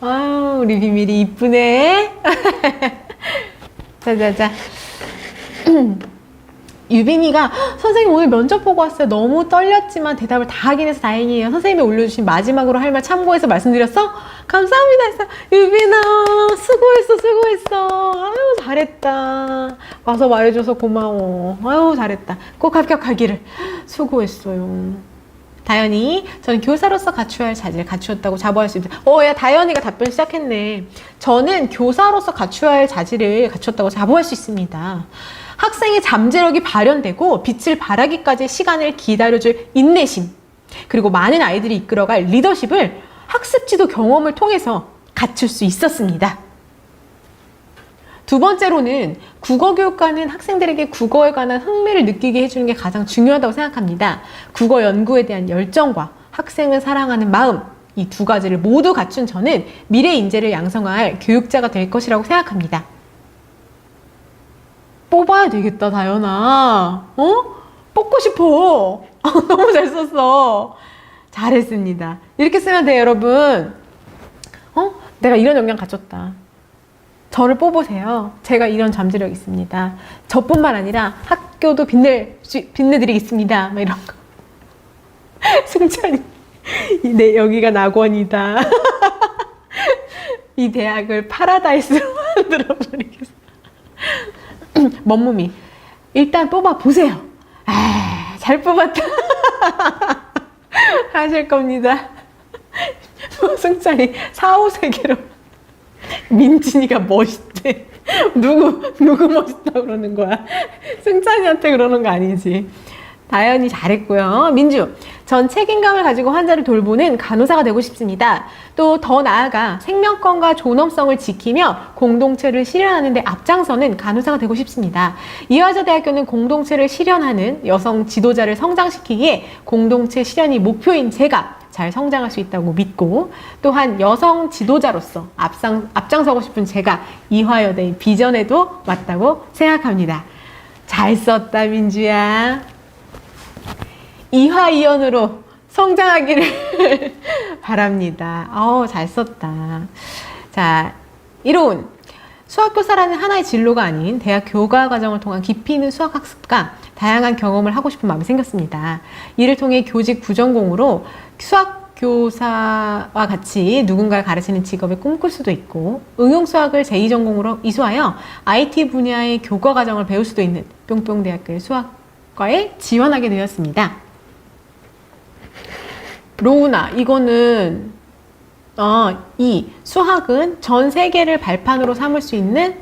아유 우리 비밀이 이쁘네. 자자자. 유빈이가 선생님 오늘 면접 보고 왔어요. 너무 떨렸지만 대답을 다 하긴 해서 다행이에요. 선생님이 올려주신 마지막으로 할 말 참고해서 말씀드렸어? 감사합니다 했어. 유빈아 수고했어. 아유 잘했다. 와서 말해줘서 고마워. 아유 잘했다. 꼭 합격하기를. 수고했어요. 다현이, 저는 교사로서 갖춰야 할 자질을 갖추었다고 자부할 수 있습니다. 야, 다현이가 답변 시작했네. 저는 교사로서 갖춰야 할 자질을 갖췄다고 자부할 수 있습니다. 학생의 잠재력이 발현되고 빛을 발하기까지 시간을 기다려줄 인내심, 그리고 많은 아이들이 이끌어갈 리더십을 학습 지도 경험을 통해서 갖출 수 있었습니다. 두 번째로는 국어교육과는 학생들에게 국어에 관한 흥미를 느끼게 해주는 게 가장 중요하다고 생각합니다. 국어 연구에 대한 열정과 학생을 사랑하는 마음, 이 두 가지를 모두 갖춘 저는 미래 인재를 양성할 교육자가 될 것이라고 생각합니다. 뽑아야 되겠다, 다현아. 뽑고 싶어. 너무 잘 썼어. 잘했습니다. 이렇게 쓰면 돼요, 여러분. 내가 이런 역량 갖췄다. 저를 뽑으세요. 제가 이런 잠재력이 있습니다. 저뿐만 아니라 학교도 빛내드리겠습니다. 막 이런 거. 승찬이, 여기가 낙원이다. 이 대학을 파라다이스로 만들어버리겠습니다. 멈무미, 일단 뽑아보세요. 잘 뽑았다. 하실 겁니다. 승찬이 4, 5세계로 민진이가 멋있대. 누구 멋있다고 그러는 거야? 승찬이한테 그러는 거 아니지. 다현이 잘했고요. 민주, 전 책임감을 가지고 환자를 돌보는 간호사가 되고 싶습니다. 또 더 나아가 생명권과 존엄성을 지키며 공동체를 실현하는 데 앞장서는 간호사가 되고 싶습니다. 이화여자대학교는 공동체를 실현하는 여성 지도자를 성장시키기에 공동체 실현이 목표인 제가 잘 성장할 수 있다고 믿고, 또한 여성 지도자로서 앞장서고 싶은 제가 이화여대의 비전에도 맞다고 생각합니다. 잘 썼다, 민주야. 이화이연으로 성장하기를 바랍니다. 잘 썼다. 자, 이로운 수학교사라는 하나의 진로가 아닌 대학 교과 과정을 통한 깊이 있는 수학학습과 다양한 경험을 하고 싶은 마음이 생겼습니다. 이를 통해 교직 부전공으로 수학교사와 같이 누군가를 가르치는 직업을 꿈꿀 수도 있고, 응용수학을 제2전공으로 이수하여 IT 분야의 교과 과정을 배울 수도 있는 뿅뿅대학교의 수학과에 지원하게 되었습니다. 로우나, 이거는 이 수학은 전 세계를 발판으로 삼을 수 있는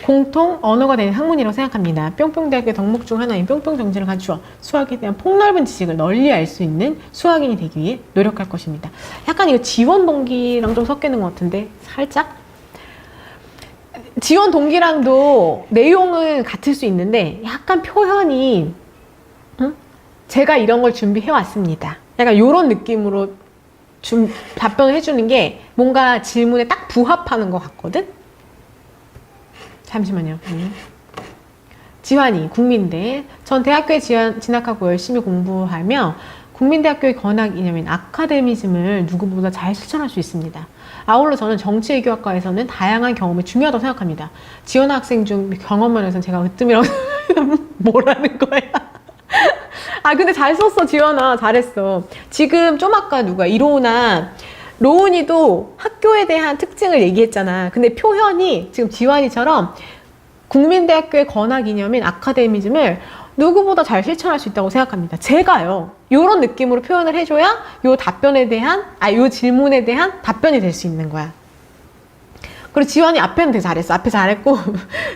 공통 언어가 되는 학문이라고 생각합니다. 뿅뿅대학교 덕목 중 하나인 뿅뿅 정신을 갖추어 수학에 대한 폭넓은 지식을 널리 알 수 있는 수학인이 되기 위해 노력할 것입니다. 약간 이거 지원 동기랑 좀 섞이는 것 같은데, 살짝? 지원 동기랑도 내용은 같을 수 있는데 약간 표현이 제가 이런 걸 준비해 왔습니다. 약간 이런 느낌으로 답변을 해주는 게 뭔가 질문에 딱 부합하는 것 같거든? 잠시만요. 지환이, 국민대. 전 대학교에 진학하고 열심히 공부하며 국민대학교의 권학 이념인 아카데미즘을 누구보다 잘 실천할 수 있습니다. 아울러 저는 정치외교학과에서는 다양한 경험이 중요하다고 생각합니다. 지원 학생 중 경험면에서는 제가 으뜸이라고 뭐라는 거야? 근데 잘 썼어, 지원아. 잘했어. 지금 좀 아까 이로우나 로운이도 학교에 대한 특징을 얘기했잖아. 근데 표현이 지금 지환이처럼 국민대학교의 권학 이념인 아카데미즘을 누구보다 잘 실천할 수 있다고 생각합니다. 제가요, 요런 느낌으로 표현을 해줘야 요 질문에 대한 답변이 될 수 있는 거야. 그리고 지원이 앞에는 되게 잘했어. 앞에 잘했고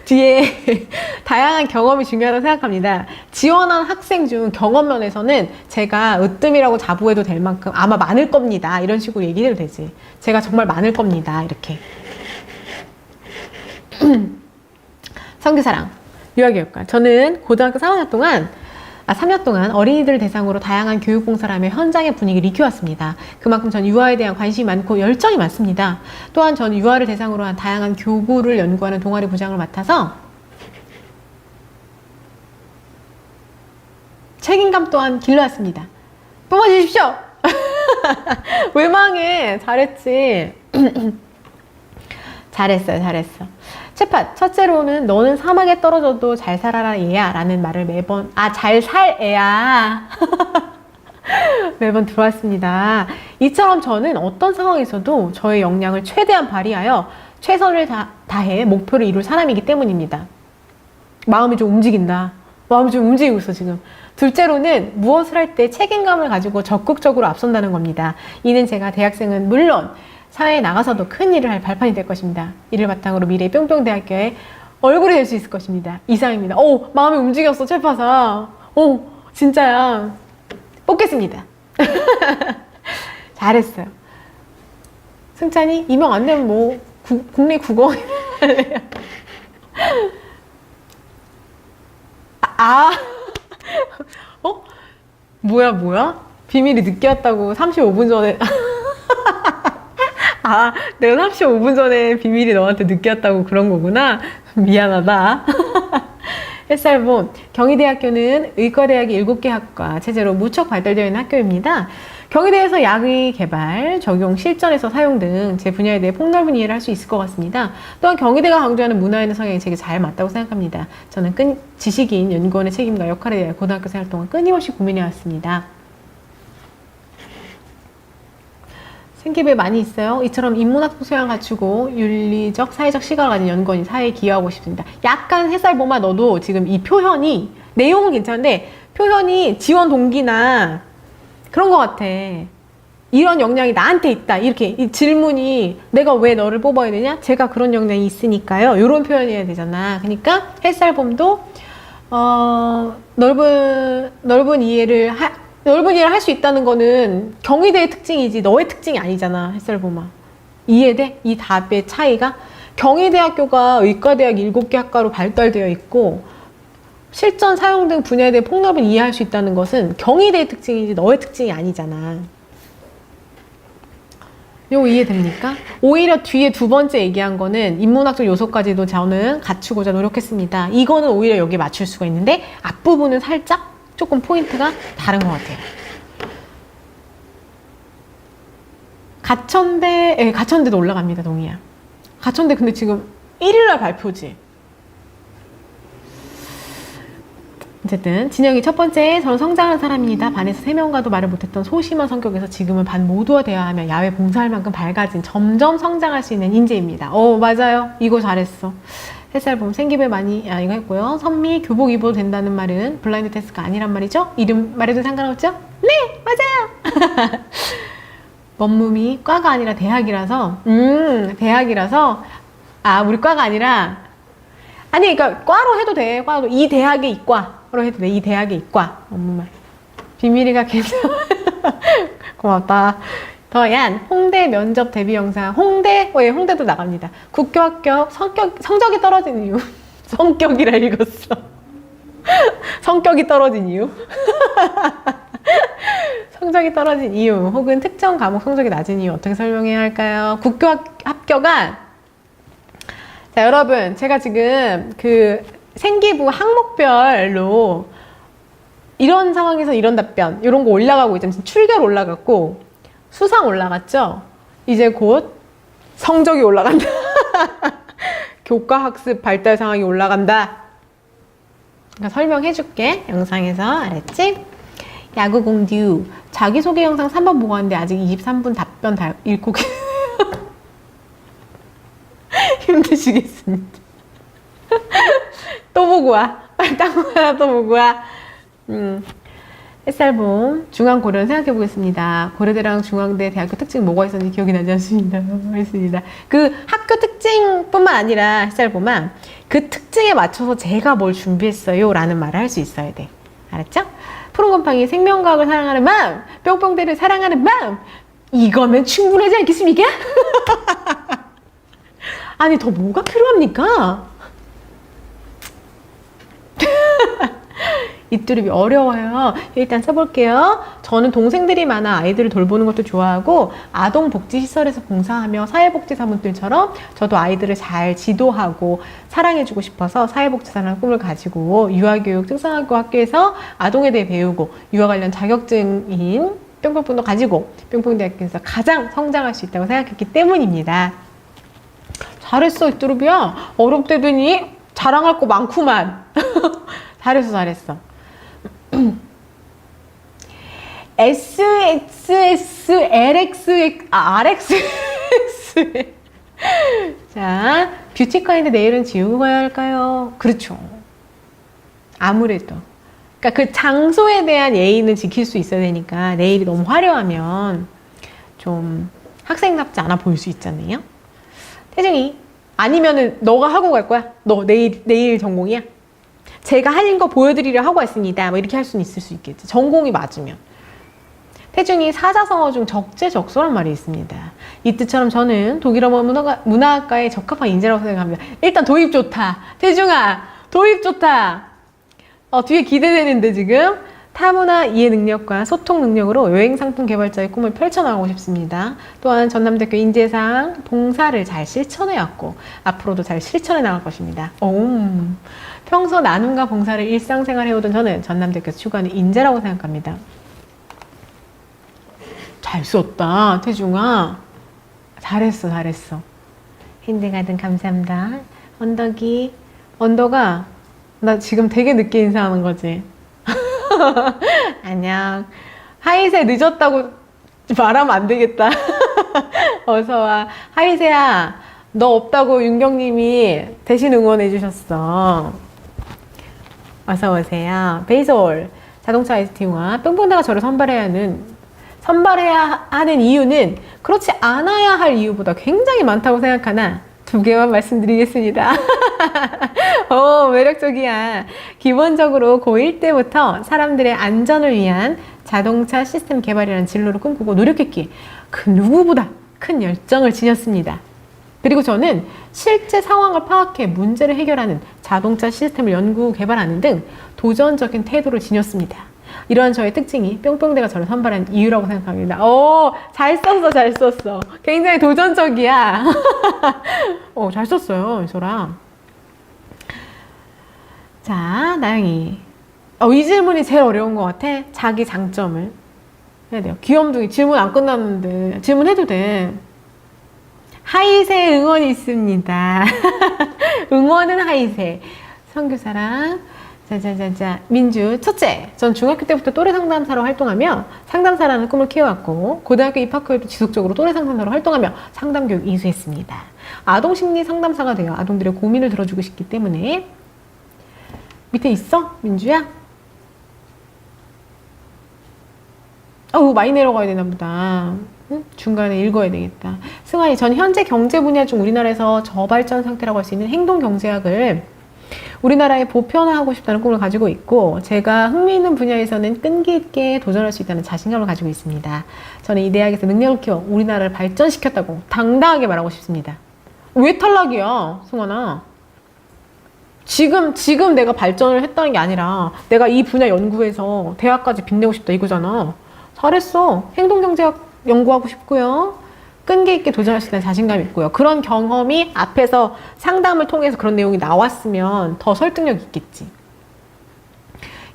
뒤에 다양한 경험이 중요하다고 생각합니다. 지원한 학생 중 경험 면에서는 제가 으뜸이라고 자부해도 될 만큼 아마 많을 겁니다. 이런 식으로 얘기해도 되지. 제가 정말 많을 겁니다. 이렇게. 성교사랑, 유아교육과. 저는 고등학교 3년 동안 어린이들 대상으로 다양한 교육봉사를 하며 현장의 분위기를 익혀왔습니다. 그만큼 전 유아에 대한 관심이 많고 열정이 많습니다. 또한 저는 유아를 대상으로 한 다양한 교구를 연구하는 동아리 부장을 맡아서 책임감 또한 길러왔습니다. 뽑아주십시오! 왜 망해? 잘했지. 잘했어. 채팟, 첫째로는 너는 사막에 떨어져도 잘 살아라 얘야 라는 말을 매번 잘 살 애야 매번 들어왔습니다. 이처럼 저는 어떤 상황에서도 저의 역량을 최대한 발휘하여 최선을 다해 목표를 이룰 사람이기 때문입니다. 마음이 좀 움직인다. 마음이 좀 움직이고 있어 지금. 둘째로는 무엇을 할 때 책임감을 가지고 적극적으로 앞선다는 겁니다. 이는 제가 대학생은 물론 사회에 나가서도 큰 일을 할 발판이 될 것입니다. 이를 바탕으로 미래 뿅뿅대학교에 얼굴이 될 수 있을 것입니다. 이상입니다. 오, 마음이 움직였어, 채파사. 오, 진짜야. 뽑겠습니다. 잘했어요. 승찬이, 이명 안 되면 뭐, 국내 국어. 뭐야? 비밀이 늦게 왔다고 35분 전에. 내가 35분 전에 비밀이 너한테 늦게 왔다고 그런 거구나. 미안하다. 햇살봄, 경희대학교는 의과대학이 7개 학과 체제로 무척 발달되어 있는 학교입니다. 경희대에서 약의 개발, 적용, 실전에서 사용 등 제 분야에 대해 폭넓은 이해를 할 수 있을 것 같습니다. 또한 경희대가 강조하는 문화에 대한 성향이 제게 잘 맞다고 생각합니다. 저는 지식인, 연구원의 책임과 역할에 대해 고등학교 생활 동안 끊임없이 고민해왔습니다. 생기부에 많이 있어요. 이처럼 인문학적 소양을 갖추고 윤리적, 사회적 시각을 가진 연구원이 사회에 기여하고 싶습니다. 약간 햇살보마 너도 지금 이 표현이, 내용은 괜찮은데 표현이 지원 동기나 그런 것 같아. 이런 역량이 나한테 있다. 이렇게 이 질문이 내가 왜 너를 뽑아야 되냐? 제가 그런 역량이 있으니까요. 이런 표현이어야 되잖아. 그러니까 햇살봄도 넓은 이해를 할 수 있다는 거는 경희대의 특징이지 너의 특징이 아니잖아. 햇살봄아. 이해돼? 이 답의 차이가? 경희대학교가 의과대학 7개 학과로 발달되어 있고 실전 사용 등 분야에 대해 폭넓은 이해할 수 있다는 것은 경희대의 특징이지 너의 특징이 아니잖아. 이거 이해됩니까? 오히려 뒤에 두 번째 얘기한 거는 인문학적 요소까지도 저는 갖추고자 노력했습니다. 이거는 오히려 여기에 맞출 수가 있는데 앞부분은 살짝 조금 포인트가 다른 것 같아요. 가천대도 올라갑니다. 동의야. 가천대 근데 지금 1일날 발표지. 어쨌든 진영이 첫 번째, 저는 성장한 사람입니다. 반에서 3명과도 말을 못했던 소심한 성격에서 지금은 반 모두와 대화하며 야외 봉사할 만큼 밝아진 점점 성장할 수 있는 인재입니다. 맞아요. 이거 잘했어. 햇살봄 생기부에 많이 이거 했고요. 선미 교복 입어도 된다는 말은 블라인드 테스트가 아니란 말이죠? 이름 말해도 상관없죠? 네! 맞아요! 원무미 과가 아니라 대학이라서 대학이라서 우리 과가 아니라 아니 그러니까 과로 해도 돼. 과로 이 대학의 이과로 해도 돼. 이 대학의 이과. 원무말 비밀이가 괜찮아. 고맙다. 더얀 홍대 면접 데뷔 영상 홍대도 나갑니다. 국교 합격 성적이 떨어진 이유 성격이라 읽었어. 성격이 떨어진 이유 성적이 떨어진 이유 혹은 특정 과목 성적이 낮은 이유 어떻게 설명해야 할까요? 국교 합격한 자 여러분 제가 지금 그 생기부 항목별로 이런 상황에서 이런 답변 이런 거 올라가고 있잖아요. 지금 출결 올라갔고 수상 올라갔죠? 이제 곧 성적이 올라간다. 교과학습 발달 상황이 올라간다. 그러니까 설명해 줄게. 영상에서. 알았지? 야구공듀 자기소개 영상 3번 보고 왔는데 아직 23분 답변 읽고 힘드시겠습니다. 또 보고 와. 빨리 딴 거 하나 또 보고 와. 햇살봄, 중앙고려는 생각해 보겠습니다. 고려대랑 중앙대 대학교 특징 뭐가 있었는지 기억이 나지 않습니다. 있습니다. 그 학교 특징뿐만 아니라 햇살봄아, 그 특징에 맞춰서 제가 뭘 준비했어요 라는 말을 할 수 있어야 돼. 알았죠? 푸른곰팡이 생명과학을 사랑하는 마음, 뿅뿅대를 사랑하는 마음, 이거면 충분하지 않겠습니까? 아니, 더 뭐가 필요합니까? 입두립이 어려워요. 일단 써볼게요. 저는 동생들이 많아 아이들을 돌보는 것도 좋아하고 아동복지시설에서 봉사하며 사회복지사분들처럼 저도 아이들을 잘 지도하고 사랑해주고 싶어서 사회복지사라는 꿈을 가지고 유아교육 특성화고 학교에서 아동에 대해 배우고 유아 관련 자격증인 뿅뿅뿅도 가지고 뿅뿅대학교에서 가장 성장할 수 있다고 생각했기 때문입니다. 잘했어, 입두릅이야. 어렵대더니 자랑할 거 많구만. 잘했어. SXS, LX, RXS. 자, 뷰티과인데 내일은 지우고 가야 할까요? 그렇죠. 아무래도. 그러니까 그 장소에 대한 예의는 지킬 수 있어야 되니까 내일이 너무 화려하면 좀 학생답지 않아 보일 수 있잖아요. 태중이, 아니면은 너가 하고 갈 거야? 너 내일 전공이야? 제가 할 거 보여드리려 하고 왔습니다. 뭐 이렇게 할 수는 있을 수 있겠지. 전공이 맞으면. 태중이 사자성어 중 적재적소란 말이 있습니다. 이 뜻처럼 저는 독일어 문화학과에 적합한 인재라고 생각합니다. 일단 도입 좋다. 태중아, 도입 좋다. 뒤에 기대되는데 지금. 타문화 이해 능력과 소통 능력으로 여행 상품 개발자의 꿈을 펼쳐나가고 싶습니다. 또한 전남대학교 인재상 봉사를 잘 실천해왔고 앞으로도 잘 실천해 나갈 것입니다. 평소 나눔과 봉사를 일상생활 해오던 저는 전남대학교에서 추구하는 인재라고 생각합니다. 잘 썼다, 태중아. 잘했어. 핸드가든 감사합니다. 언더가 나 지금 되게 늦게 인사하는 거지. 안녕. 하이세 늦었다고 말하면 안 되겠다. 어서와. 하이세야, 너 없다고 윤경님이 대신 응원해 주셨어. 어서오세요. 베이솔. 자동차 ST와 뿅뿅대가 저를 선발해야 하는 이유는 그렇지 않아야 할 이유보다 굉장히 많다고 생각하나 2개만 말씀드리겠습니다. 매력적이야. 기본적으로 고1 때부터 사람들의 안전을 위한 자동차 시스템 개발이라는 진로를 꿈꾸고 노력했기에 그 누구보다 큰 열정을 지녔습니다. 그리고 저는 실제 상황을 파악해 문제를 해결하는 자동차 시스템을 연구 개발하는 등 도전적인 태도를 지녔습니다. 이러한 저의 특징이 뿅뿅대가 저를 선발한 이유라고 생각합니다. 잘 썼어. 굉장히 도전적이야. 잘 썼어요, 이소라. 자, 나영이. 이 질문이 제일 어려운 것 같아. 자기 장점을 해야 돼요. 귀염둥이 질문 안 끝났는데 질문해도 돼. 하이세 응원이 있습니다. 응원은 하이세. 선교사랑 자, 민주. 첫째, 전 중학교 때부터 또래 상담사로 활동하며 상담사라는 꿈을 키워왔고 고등학교 입학 후에도 지속적으로 또래 상담사로 활동하며 상담교육 이수했습니다. 아동심리 상담사가 되어 아동들의 고민을 들어주고 싶기 때문에. 밑에 있어? 민주야? 많이 내려가야 되나 보다. 응? 중간에 읽어야 되겠다. 승환이, 전 현재 경제 분야 중 우리나라에서 저발전 상태라고 할 수 있는 행동경제학을 우리나라에 보편화하고 싶다는 꿈을 가지고 있고 제가 흥미있는 분야에서는 끈기 있게 도전할 수 있다는 자신감을 가지고 있습니다. 저는 이 대학에서 능력을 키워 우리나라를 발전시켰다고 당당하게 말하고 싶습니다. 왜 탈락이야, 승환아? 지금 내가 발전을 했다는 게 아니라 내가 이 분야 연구해서 대학까지 빚내고 싶다 이거잖아. 잘했어. 행동경제학 연구하고 싶고요. 끈기 있게 도전할 수 있다는 자신감이 있고요. 그런 경험이 앞에서 상담을 통해서 그런 내용이 나왔으면 더 설득력이 있겠지.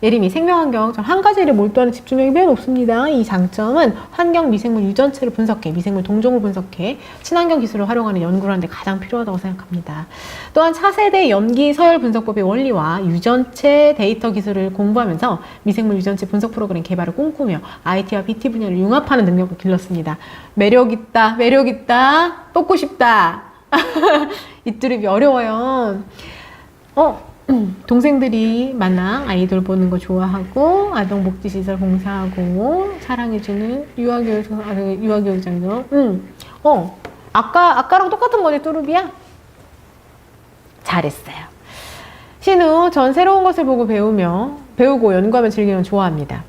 예림이, 생명환경, 전 한 가지 일에 몰두하는 집중력이 매우 높습니다. 이 장점은 환경 미생물 유전체를 분석해 미생물 동종을 분석해 친환경 기술을 활용하는 연구를 하는 데 가장 필요하다고 생각합니다. 또한 차세대 염기 서열 분석법의 원리와 유전체 데이터 기술을 공부하면서 미생물 유전체 분석 프로그램 개발을 꿈꾸며 IT와 BT 분야를 융합하는 능력을 길렀습니다. 매력있다. 뽑고 싶다. 입드립이 어려워요. 동생들이 만나 아이돌 보는 거 좋아하고 아동복지시설 봉사하고 사랑해주는 유아교육장도 아까랑 똑같은 거지 뚜루비야? 잘했어요. 신우 전 새로운 것을 보고 배우고 연구하며 즐기는 걸 좋아합니다.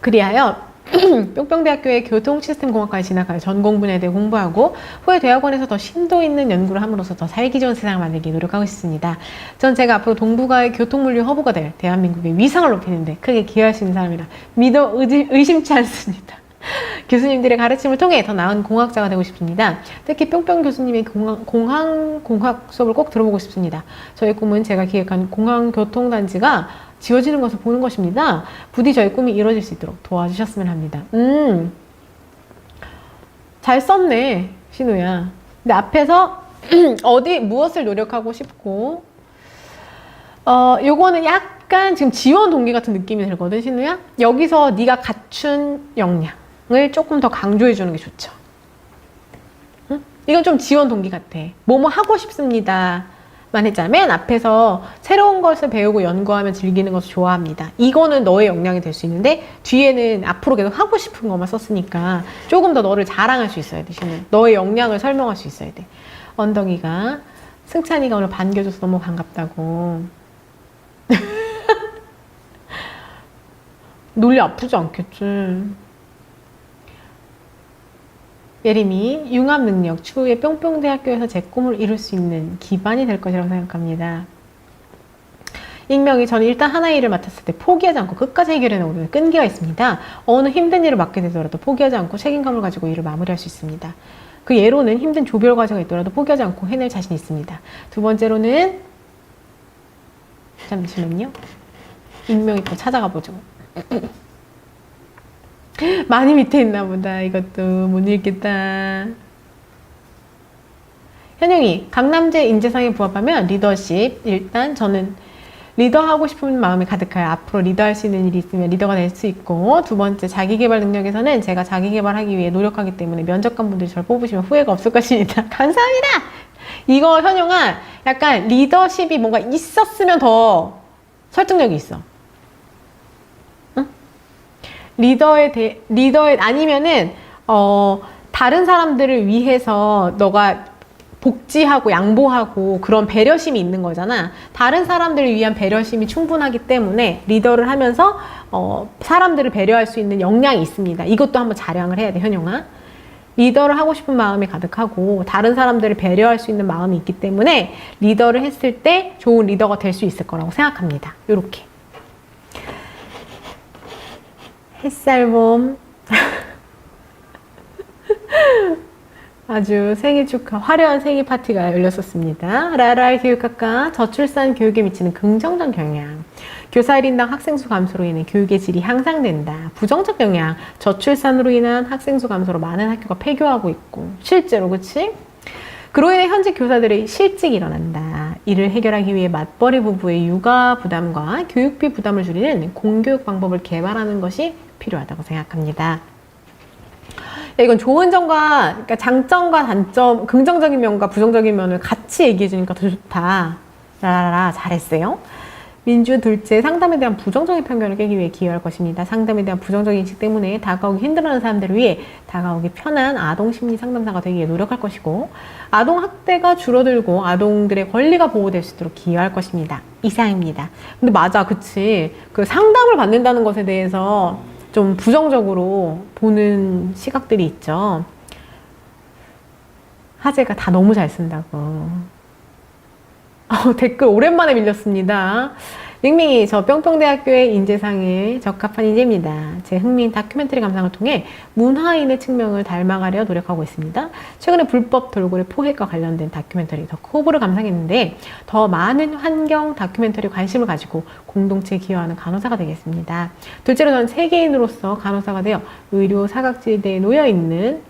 그리하여 뿅뿅대학교의 교통시스템공학과에 진학하여 전공 분야에 대해 공부하고 후에 대학원에서 더 심도 있는 연구를 함으로써 더 살기 좋은 세상을 만들기 노력하고 있습니다. 전 제가 앞으로 동북아의 교통물류 허브가 될 대한민국의 위상을 높이는데 크게 기여할 수 있는 사람이라 믿어 의심치 않습니다. 교수님들의 가르침을 통해 더 나은 공학자가 되고 싶습니다. 특히 뿅뿅 교수님의 공학 수업을 꼭 들어보고 싶습니다. 저의 꿈은 제가 기획한 공항교통단지가 지어지는 것을 보는 것입니다. 부디 저의 꿈이 이루어질 수 있도록 도와주셨으면 합니다. 잘 썼네, 신우야. 근데 앞에서 무엇을 노력하고 싶고, 요거는 약간 지금 지원 동기 같은 느낌이 들거든, 신우야. 여기서 네가 갖춘 역량을 조금 더 강조해 주는 게 좋죠. 응? 이건 좀 지원 동기 같아. 뭐뭐 하고 싶습니다. 만 했자면 앞에서 새로운 것을 배우고 연구하며 즐기는 것을 좋아합니다. 이거는 너의 역량이 될 수 있는데 뒤에는 앞으로 계속 하고 싶은 것만 썼으니까 조금 더 너를 자랑할 수 있어야 돼. 너의 역량을 설명할 수 있어야 돼. 언덕이가 승찬이가 오늘 반겨줘서 너무 반갑다고. 논리 아프지 않겠지. 예림이 융합 능력, 추후에 뿅뿅대학교에서 제 꿈을 이룰 수 있는 기반이 될 것이라고 생각합니다. 익명이 저는 일단 하나의 일을 맡았을 때 포기하지 않고 끝까지 해결해 나오는 끈기가 있습니다. 어느 힘든 일을 맡게 되더라도 포기하지 않고 책임감을 가지고 일을 마무리할 수 있습니다. 그 예로는 힘든 조별 과제가 있더라도 포기하지 않고 해낼 자신이 있습니다. 두 번째로는 잠시만요. 익명이 또 찾아가 보죠. 많이 밑에 있나 보다. 이것도 못 읽겠다. 현영이 강남제 인재상에 부합하면 리더십. 일단 저는 리더하고 싶은 마음이 가득하여 앞으로 리더할 수 있는 일이 있으면 리더가 될 수 있고, 두 번째 자기개발 능력에서는 제가 자기개발하기 위해 노력하기 때문에 면접관분들이 저를 뽑으시면 후회가 없을 것입니다. 감사합니다. 이거 현영아 약간 리더십이 뭔가 있었으면 더 설득력이 있어. 리더에 아니면은 다른 사람들을 위해서 너가 복지하고 양보하고 그런 배려심이 있는 거잖아. 다른 사람들을 위한 배려심이 충분하기 때문에 리더를 하면서 사람들을 배려할 수 있는 역량이 있습니다. 이것도 한번 자량을 해야 돼, 현영아. 리더를 하고 싶은 마음이 가득하고 다른 사람들을 배려할 수 있는 마음이 있기 때문에 리더를 했을 때 좋은 리더가 될 수 있을 거라고 생각합니다. 요렇게. 햇살봄 아주 생일 축하 화려한 생일 파티가 열렸었습니다. 라라의 교육학과 저출산 교육에 미치는 긍정적 영향, 교사 1인당 학생수 감소로 인해 교육의 질이 향상된다. 부정적 영향, 저출산으로 인한 학생수 감소로 많은 학교가 폐교하고 있고, 실제로 그치? 그로 인해 현직 교사들의 실직이 일어난다. 이를 해결하기 위해 맞벌이 부부의 육아 부담과 교육비 부담을 줄이는 공교육 방법을 개발하는 것이 필요하다고 생각합니다. 이건 좋은 점과, 그러니까 장점과 단점, 긍정적인 면과 부정적인 면을 같이 얘기해 주니까 더 좋다. 라라라, 잘했어요. 민주 둘째, 상담에 대한 부정적인 편견을 깨기 위해 기여할 것입니다. 상담에 대한 부정적인 인식 때문에 다가오기 힘들어하는 사람들을 위해 다가오기 편한 아동 심리 상담사가 되기 위해 노력할 것이고, 아동 학대가 줄어들고 아동들의 권리가 보호될 수 있도록 기여할 것입니다. 이상입니다. 근데 맞아, 그치. 그 상담을 받는다는 것에 대해서 좀 부정적으로 보는 시각들이 있죠. 하재가 다 너무 잘 쓴다고. 댓글 오랜만에 밀렸습니다. 링밍이 저 뿅뿅대학교의 인재상에 적합한 인재입니다. 제 흥미인 다큐멘터리 감상을 통해 문화인의 측면을 닮아가려 노력하고 있습니다. 최근에 불법 돌고래 포획과 관련된 다큐멘터리 더 코브를 감상했는데 더 많은 환경 다큐멘터리 관심을 가지고 공동체에 기여하는 간호사가 되겠습니다. 둘째로 저는 세계인으로서 간호사가 되어 의료 사각지대에 놓여있는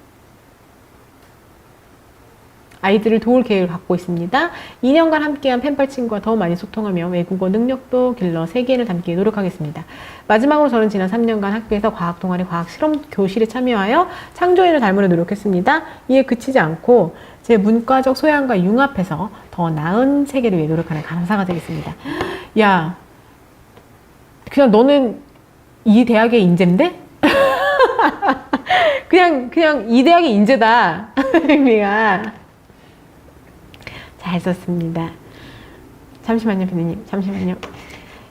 아이들을 도울 계획을 갖고 있습니다. 2년간 함께한 펜팔 친구와 더 많이 소통하며 외국어 능력도 길러 세계인을 닮기 위해 노력하겠습니다. 마지막으로 저는 지난 3년간 학교에서 과학 동아리 과학 실험 교실에 참여하여 창조인을 닮으려 노력했습니다. 이에 그치지 않고 제 문과적 소양과 융합해서 더 나은 세계를 위해 노력하는 간호사가 되겠습니다. 야, 그냥 너는 이 대학의 인재인데? 그냥 이 대학의 인재다. 의미가. 잘 썼습니다. 잠시만요, 피디님. 잠시만요.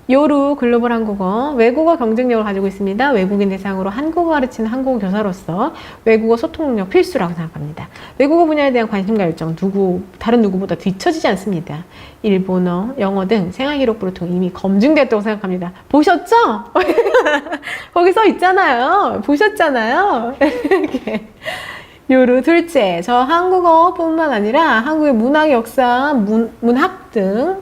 요루 글로벌 한국어 외국어 경쟁력을 가지고 있습니다. 외국인 대상으로 한국어 가르치는 한국어 교사로서 외국어 소통 능력 필수라고 생각합니다. 외국어 분야에 대한 관심과 열정 다른 누구보다 뒤처지지 않습니다. 일본어, 영어 등 생활기록부를 통해 이미 검증됐다고 생각합니다. 보셨죠? 거기 써 있잖아요. 보셨잖아요. 이렇게. 요루 둘째, 저 한국어뿐만 아니라 한국의 문학, 역사, 문학 등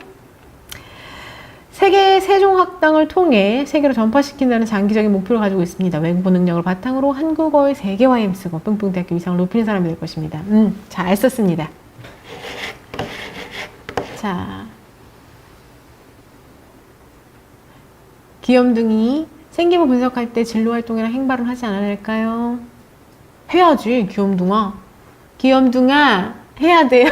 세계 세종학당을 통해 세계로 전파시킨다는 장기적인 목표를 가지고 있습니다. 외국어 능력을 바탕으로 한국어의 세계화에 힘쓰고 뿡뿡대학교 위상을 높이는 사람이 될 것입니다. 잘 썼습니다. 자, 귀염둥이 생기부 분석할 때 진로활동이랑 행발은 하지 않아야 될까요? 해야지, 귀염둥아. 귀염둥아, 해야 돼요.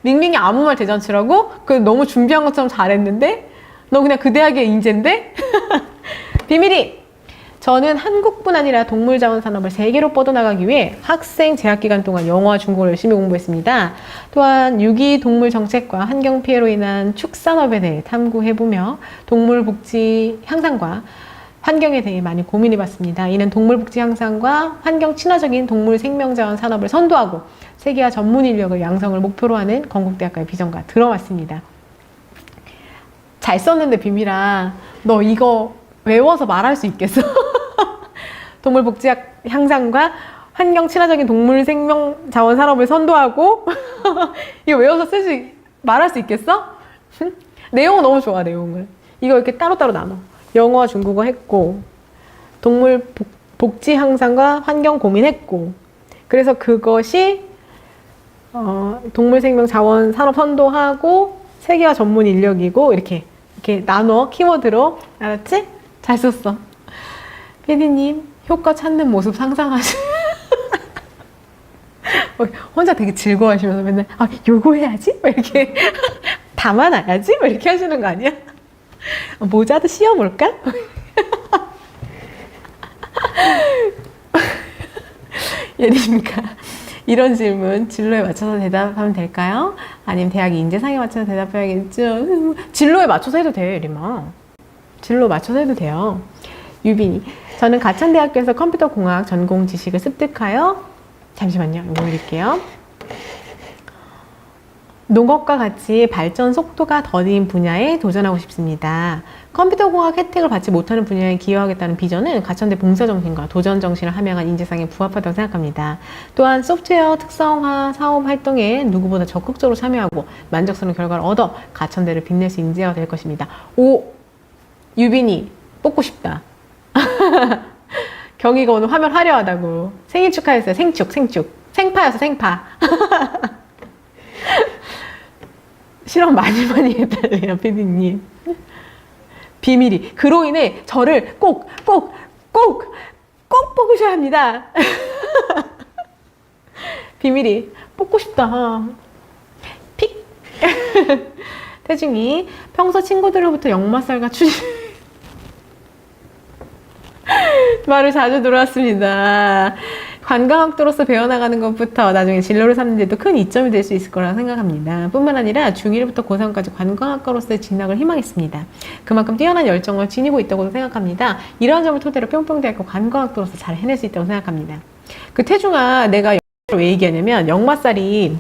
밍밍이 아무 말 대잔치라고? 그 너무 준비한 것처럼 잘했는데? 너 그냥 그 대학의 인재인데? 비밀이! 저는 한국뿐 아니라 동물자원 산업을 세계로 뻗어나가기 위해 학생 재학기간 동안 영어와 중국어를 열심히 공부했습니다. 또한 유기 동물 정책과 환경 피해로 인한 축산업에 대해 탐구해보며 동물 복지 향상과 환경에 대해 많이 고민해봤습니다. 이는 동물 복지 향상과 환경 친화적인 동물 생명자원 산업을 선도하고 세계화 전문 인력을 양성을 목표로 하는 건국대학과의 비전과 들어왔습니다. 잘 썼는데 비밀아, 너 이거 외워서 말할 수 있겠어? 동물 복지 향상과 환경 친화적인 동물 생명 자원 산업을 선도하고 이거 외워서 말할 수 있겠어? 내용은 너무 좋아. 내용을 이거 이렇게 따로따로 나눠. 영어와 중국어 했고 동물 복지 향상과 환경 고민했고 그래서 그것이 동물 생명 자원 산업 선도하고 세계화 전문 인력이고 이렇게 나눠 키워드로. 알았지? 잘 썼어. 피디님 효과 찾는 모습 상상하시 혼자 되게 즐거워하시면서 맨날 요거 해야지? 이렇게 담아놔야지? 이렇게 하시는 거 아니야? 모자도 씌워볼까? 예림이가 이런 질문 진로에 맞춰서 대답하면 될까요? 아니면 대학 인재상에 맞춰서 대답해야겠죠? 진로에 맞춰서 해도 돼요, 예림아. 진로 맞춰서 해도 돼요. 유빈이 저는 가천대학교에서 컴퓨터공학 전공 지식을 습득하여 잠시만요. 이거 드릴게요. 농업과 같이 발전 속도가 더딘 분야에 도전하고 싶습니다. 컴퓨터공학 혜택을 받지 못하는 분야에 기여하겠다는 비전은 가천대 봉사정신과 도전정신을 함양한 인재상에 부합하다고 생각합니다. 또한 소프트웨어 특성화 사업 활동에 누구보다 적극적으로 참여하고 만족스러운 결과를 얻어 가천대를 빛낼 수 있는 인재가 될 것입니다. 오! 유빈이 뽑고 싶다. 경희가 오늘 화면 화려하다고. 생일 축하했어요. 생축. 생파였어, 생파. 실험 많이 해달래요, 피디님. 비밀이. 그로 인해 저를 꼭 뽑으셔야 합니다. 비밀이. 뽑고 싶다. 픽. 태중이. 평소 친구들로부터 역마살과 말을 자주 들어왔습니다. 관광학도로서 배워나가는 것부터 나중에 진로를 삼는 데도 큰 이점이 될 수 있을 거라고 생각합니다. 뿐만 아니라 중1부터 고3까지 관광학과로서의 진학을 희망했습니다. 그만큼 뛰어난 열정을 지니고 있다고 생각합니다. 이러한 점을 토대로 뿅뿅대학교 관광학도로서 잘 해낼 수 있다고 생각합니다. 그 태중아, 내가 왜 얘기하냐면 역마살이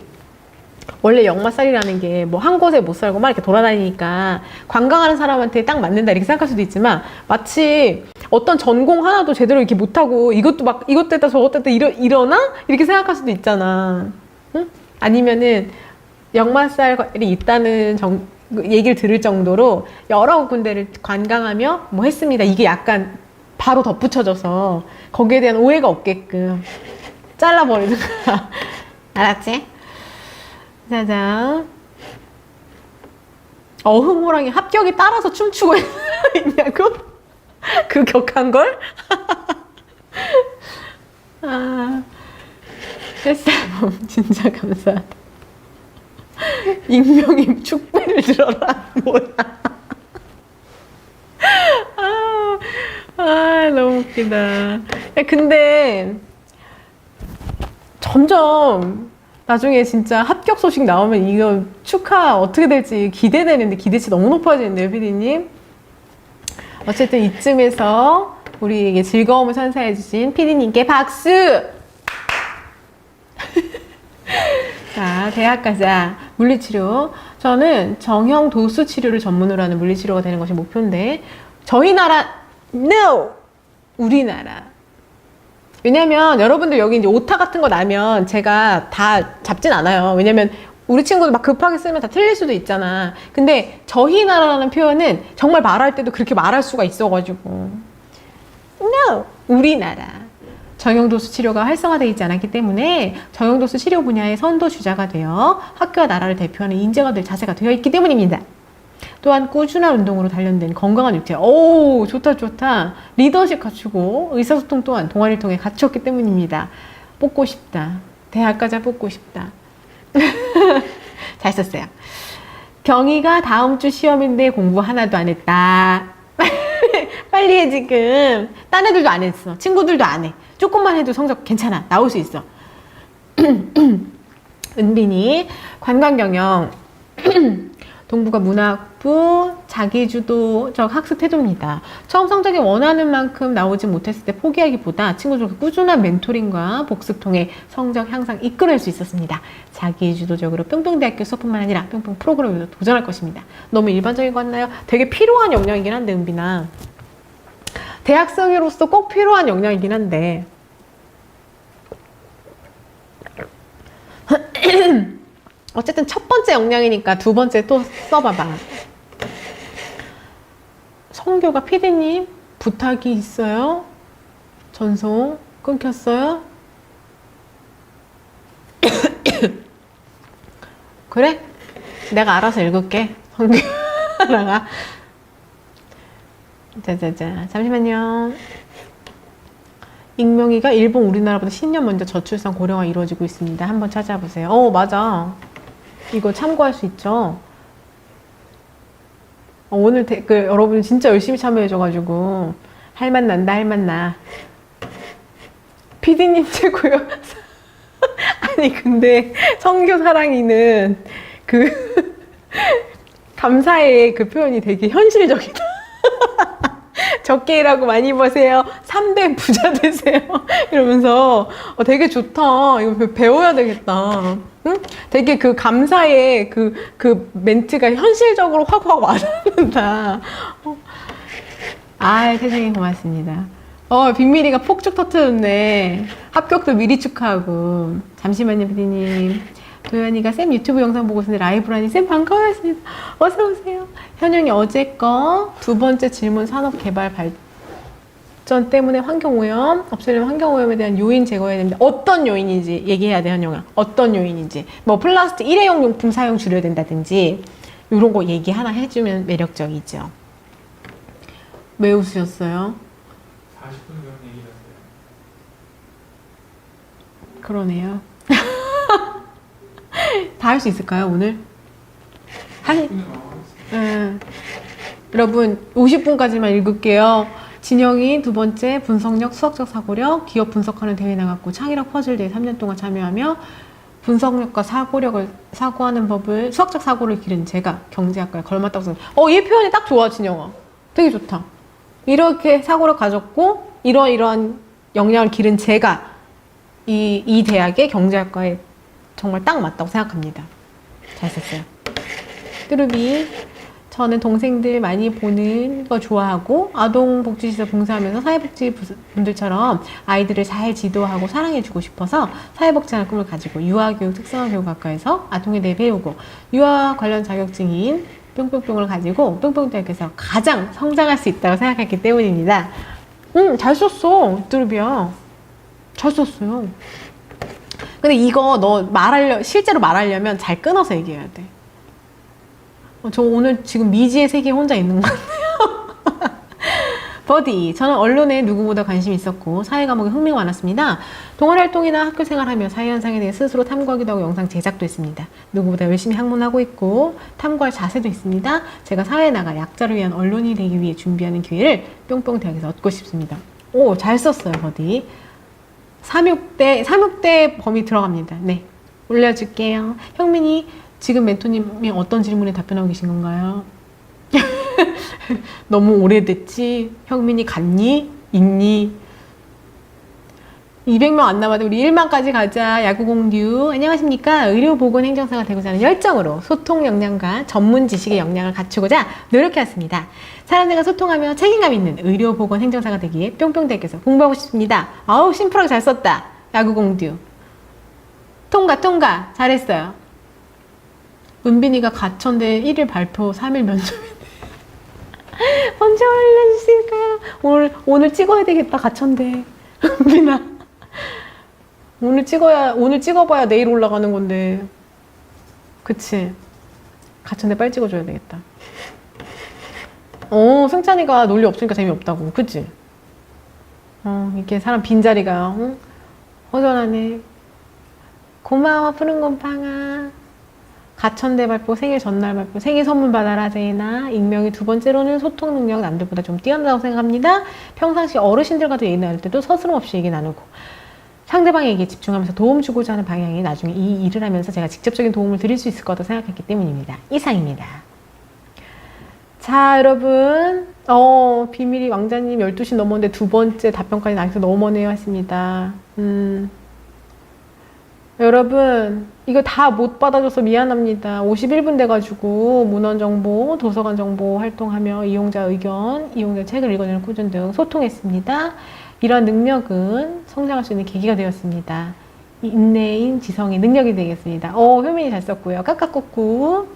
원래 역마살이라는 게 뭐 한 곳에 못 살고 막 이렇게 돌아다니니까 관광하는 사람한테 딱 맞는다 이렇게 생각할 수도 있지만 마치 어떤 전공 하나도 제대로 이렇게 못하고 이것도 했다 저것도 했다 이러나? 이렇게 생각할 수도 있잖아. 응? 아니면은 역마살이 있다는 얘기를 들을 정도로 여러 군데를 관광하며 뭐 했습니다. 이게 약간 바로 덧붙여져서 거기에 대한 오해가 없게끔 잘라버리는 거야. 알았지? 짜잔. 어흥호랑이 합격이 따라서 춤추고 있냐고? 그 격한 걸? 햇살봄 진짜 감사하다. 익명이 축배를 들어라. 뭐야. 너무 웃기다. 야, 근데 점점 나중에 진짜 합격 소식 나오면 이거 축하 어떻게 될지 기대되는데 기대치 너무 높아지는데요, 피디님? 어쨌든 이쯤에서 우리에게 즐거움을 선사해주신 피디님께 박수! 자, 대학 가자. 물리치료. 저는 정형 도수 치료를 전문으로 하는 물리치료가 되는 것이 목표인데, 저희 나라, no! 우리나라. 왜냐면 여러분들 여기 이제 오타 같은 거 나면 제가 다 잡진 않아요. 왜냐면 우리 친구들 막 급하게 쓰면 다 틀릴 수도 있잖아. 근데 저희 나라라는 표현은 정말 말할 때도 그렇게 말할 수가 있어가지고. no! 우리나라. 정형도수 치료가 활성화되어 있지 않았기 때문에 정형도수 치료 분야의 선도주자가 되어 학교와 나라를 대표하는 인재가 될 자세가 되어 있기 때문입니다. 또한 꾸준한 운동으로 단련된 건강한 육체. 오, 좋다, 좋다. 리더십 갖추고 의사소통 또한 동아리를 통해 갖췄기 때문입니다. 뽑고 싶다. 대학 가자 뽑고 싶다. 잘 썼어요. 경희가 다음 주 시험인데 공부 하나도 안 했다. 빨리 해, 지금. 딴 애들도 안 했어. 친구들도 안 해. 조금만 해도 성적 괜찮아. 나올 수 있어. 은빈이 관광경영. 동부가 문학부 자기주도적 학습 태도입니다. 처음 성적이 원하는 만큼 나오지 못했을 때 포기하기보다 친구들과 꾸준한 멘토링과 복습 통해 성적 향상 이끌어낼 수 있었습니다. 자기주도적으로 뿅뿅대학교 수업뿐만 아니라 뿅뿅 프로그램에도 도전할 것입니다. 너무 일반적인 거 같나요? 되게 필요한 역량이긴 한데, 은빈아. 대학생으로서 꼭 필요한 역량이긴 한데 어쨌든 첫 번째 역량이니까 두 번째 또 써봐봐. 성교가 피디님 부탁이 있어요? 전송 끊겼어요? 그래? 내가 알아서 읽을게. 성교라가. 자자자, 잠시만요. 익명이가 일본 우리나라보다 10년 먼저 저출산 고령화 이루어지고 있습니다. 한번 찾아보세요. 맞아. 이거 참고할 수 있죠. 오늘 댓글 여러분이 진짜 열심히 참여해줘가지고 할맛 난다, 할맛 나. 피디님 최고요. 아니 근데 성교 사랑이는 그 감사의 그 표현이 되게 현실적이다. 적게 일하고 많이 버세요. 3대 부자 되세요. 이러면서 되게 좋다. 이거 배워야 되겠다. 응? 되게 그 감사의 그 멘트가 현실적으로 확확 와닿는다. 세상에 고맙습니다. 빅미리가 폭죽 터트렸네. 합격도 미리 축하하고. 잠시만요, 피디님. 도현이가 쌤 유튜브 영상 보고 있는데 라이브라니 쌤 반가워했습니다. 어서오세요. 현영이 어제 거 두 번째 질문 산업개발 발전 때문에 환경오염 없애려면 환경오염에 대한 요인 제거해야 됩니다. 어떤 요인인지 얘기해야 돼, 현영아. 어떤 요인인지. 뭐 플라스틱 일회용 용품 사용 줄여야 된다든지 이런 거 얘기 하나 해주면 매력적이죠. 왜 웃으셨어요? 40분 전 얘기했어요. 그러네요. 다 할 수 있을까요, 오늘? 여러분, 50분까지만 읽을게요. 진영이 두 번째, 분석력, 수학적 사고력, 기업 분석하는 대회 나갔고, 창의력 퍼즐대회 3년 동안 참여하며, 분석력과 사고력을, 사고하는 법을, 수학적 사고를 기른 제가 경제학과에 걸맞다고 생각해요. 이 표현이 딱 좋아, 진영아. 되게 좋다. 이렇게 사고를 가졌고, 이러이러한 역량을 기른 제가 이 대학의 경제학과에 정말 딱 맞다고 생각합니다. 잘 썼어요. 뚜루비. 저는 동생들 많이 보는 거 좋아하고 아동복지시설 봉사하면서 사회복지 분들처럼 아이들을 잘 지도하고 사랑해주고 싶어서 사회복지하는 꿈을 가지고 유아교육 특성화교육학과에서 아동에 대해 배우고 유아 관련 자격증인 뿅뿅뿅을 가지고 뿅뿅대학에서 가장 성장할 수 있다고 생각했기 때문입니다. 잘 썼어, 뚜루비야. 잘 썼어요. 근데 이거 너 실제로 말하려면 잘 끊어서 얘기해야 돼. 저 오늘 지금 미지의 세계에 혼자 있는 것 같아요. 버디, 저는 언론에 누구보다 관심이 있었고 사회 과목에 흥미가 많았습니다. 동아리 활동이나 학교 생활하며 사회 현상에 대해 스스로 탐구하기도 하고 영상 제작도 했습니다. 누구보다 열심히 학문하고 있고 탐구할 자세도 있습니다. 제가 사회에 나가 약자를 위한 언론이 되기 위해 준비하는 기회를 뿅뿅 대학에서 얻고 싶습니다. 오, 잘 썼어요, 버디. 3육대 범위 들어갑니다. 네, 올려줄게요. 형민이, 지금 멘토님이 어떤 질문에 답변하고 계신 건가요? 너무 오래됐지? 형민이 갔니? 있니? 200명 안 남았는데 우리 1만까지 가자. 야구공듀. 안녕하십니까? 의료보건행정사가 되고자 하는 열정으로 소통 역량과 전문 지식의 역량을 갖추고자 노력해왔습니다. 사람들과 소통하며 책임감 있는 의료보건행정사가 되기에 뿅뿅대학에서 공부하고 싶습니다. 아우, 심플하게 잘 썼다. 야구공듀. 통과. 잘했어요. 은빈이가 가천대 1일 발표 3일 면접인데 언제 알려주실까요? 오늘 찍어야 되겠다. 가천대. 은빈아, 오늘 찍어봐야 내일 올라가는 건데. 그치? 가천대 빨리 찍어줘야 되겠다. 승찬이가 논리 없으니까 재미없다고. 그치? 이렇게 사람 빈자리가 허전하네. 고마워, 푸른 곰팡아. 가천대 발표, 생일 전날 발표, 생일 선물 받아라, 제이나. 익명의 두 번째로는 소통 능력 남들보다 좀 뛰어나다고 생각합니다. 평상시 어르신들과도 얘기 나눌 때도 서스럼 없이 얘기 나누고 상대방에게 집중하면서 도움 주고자 하는 방향이 나중에 이 일을 하면서 제가 직접적인 도움을 드릴 수 있을 거라고 생각했기 때문입니다. 이상입니다. 자, 여러분. 비밀이 왕자님 12시 넘었는데 두 번째 답변까지 나와서 너무 머네요 하십니다. 여러분, 이거 다 못 받아줘서 미안합니다. 51분 돼가지고 문헌정보, 도서관정보 활동하며 이용자 의견, 이용자 책을 읽어주는 꾸준 등 소통했습니다. 이러한 능력은 성장할 수 있는 계기가 되었습니다. 인내인 지성의 능력이 되겠습니다. 효민이 잘 썼고요. 까까꾸꾸.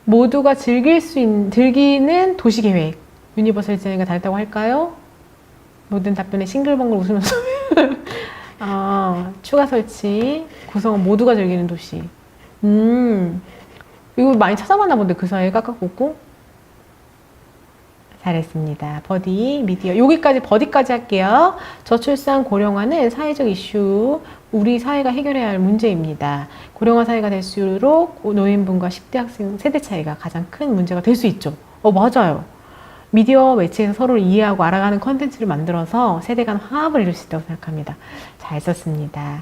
모두가 즐기는 도시계획. 유니버설 디자인과 다르다고 할까요? 모든 답변에 싱글벙글 웃으면서 추가 설치, 구성은 모두가 즐기는 도시. 이거 많이 찾아봤나 본데, 그 사이에 깎아꽂고. 잘했습니다. 버디, 미디어. 여기까지, 버디까지 할게요. 저출산 고령화는 사회적 이슈, 우리 사회가 해결해야 할 문제입니다. 고령화 사회가 될수록 노인분과 10대 학생 세대 차이가 가장 큰 문제가 될 수 있죠. 맞아요. 미디어 매체에서 서로를 이해하고 알아가는 컨텐츠를 만들어서 세대 간 화합을 이룰 수 있다고 생각합니다. 잘 썼습니다.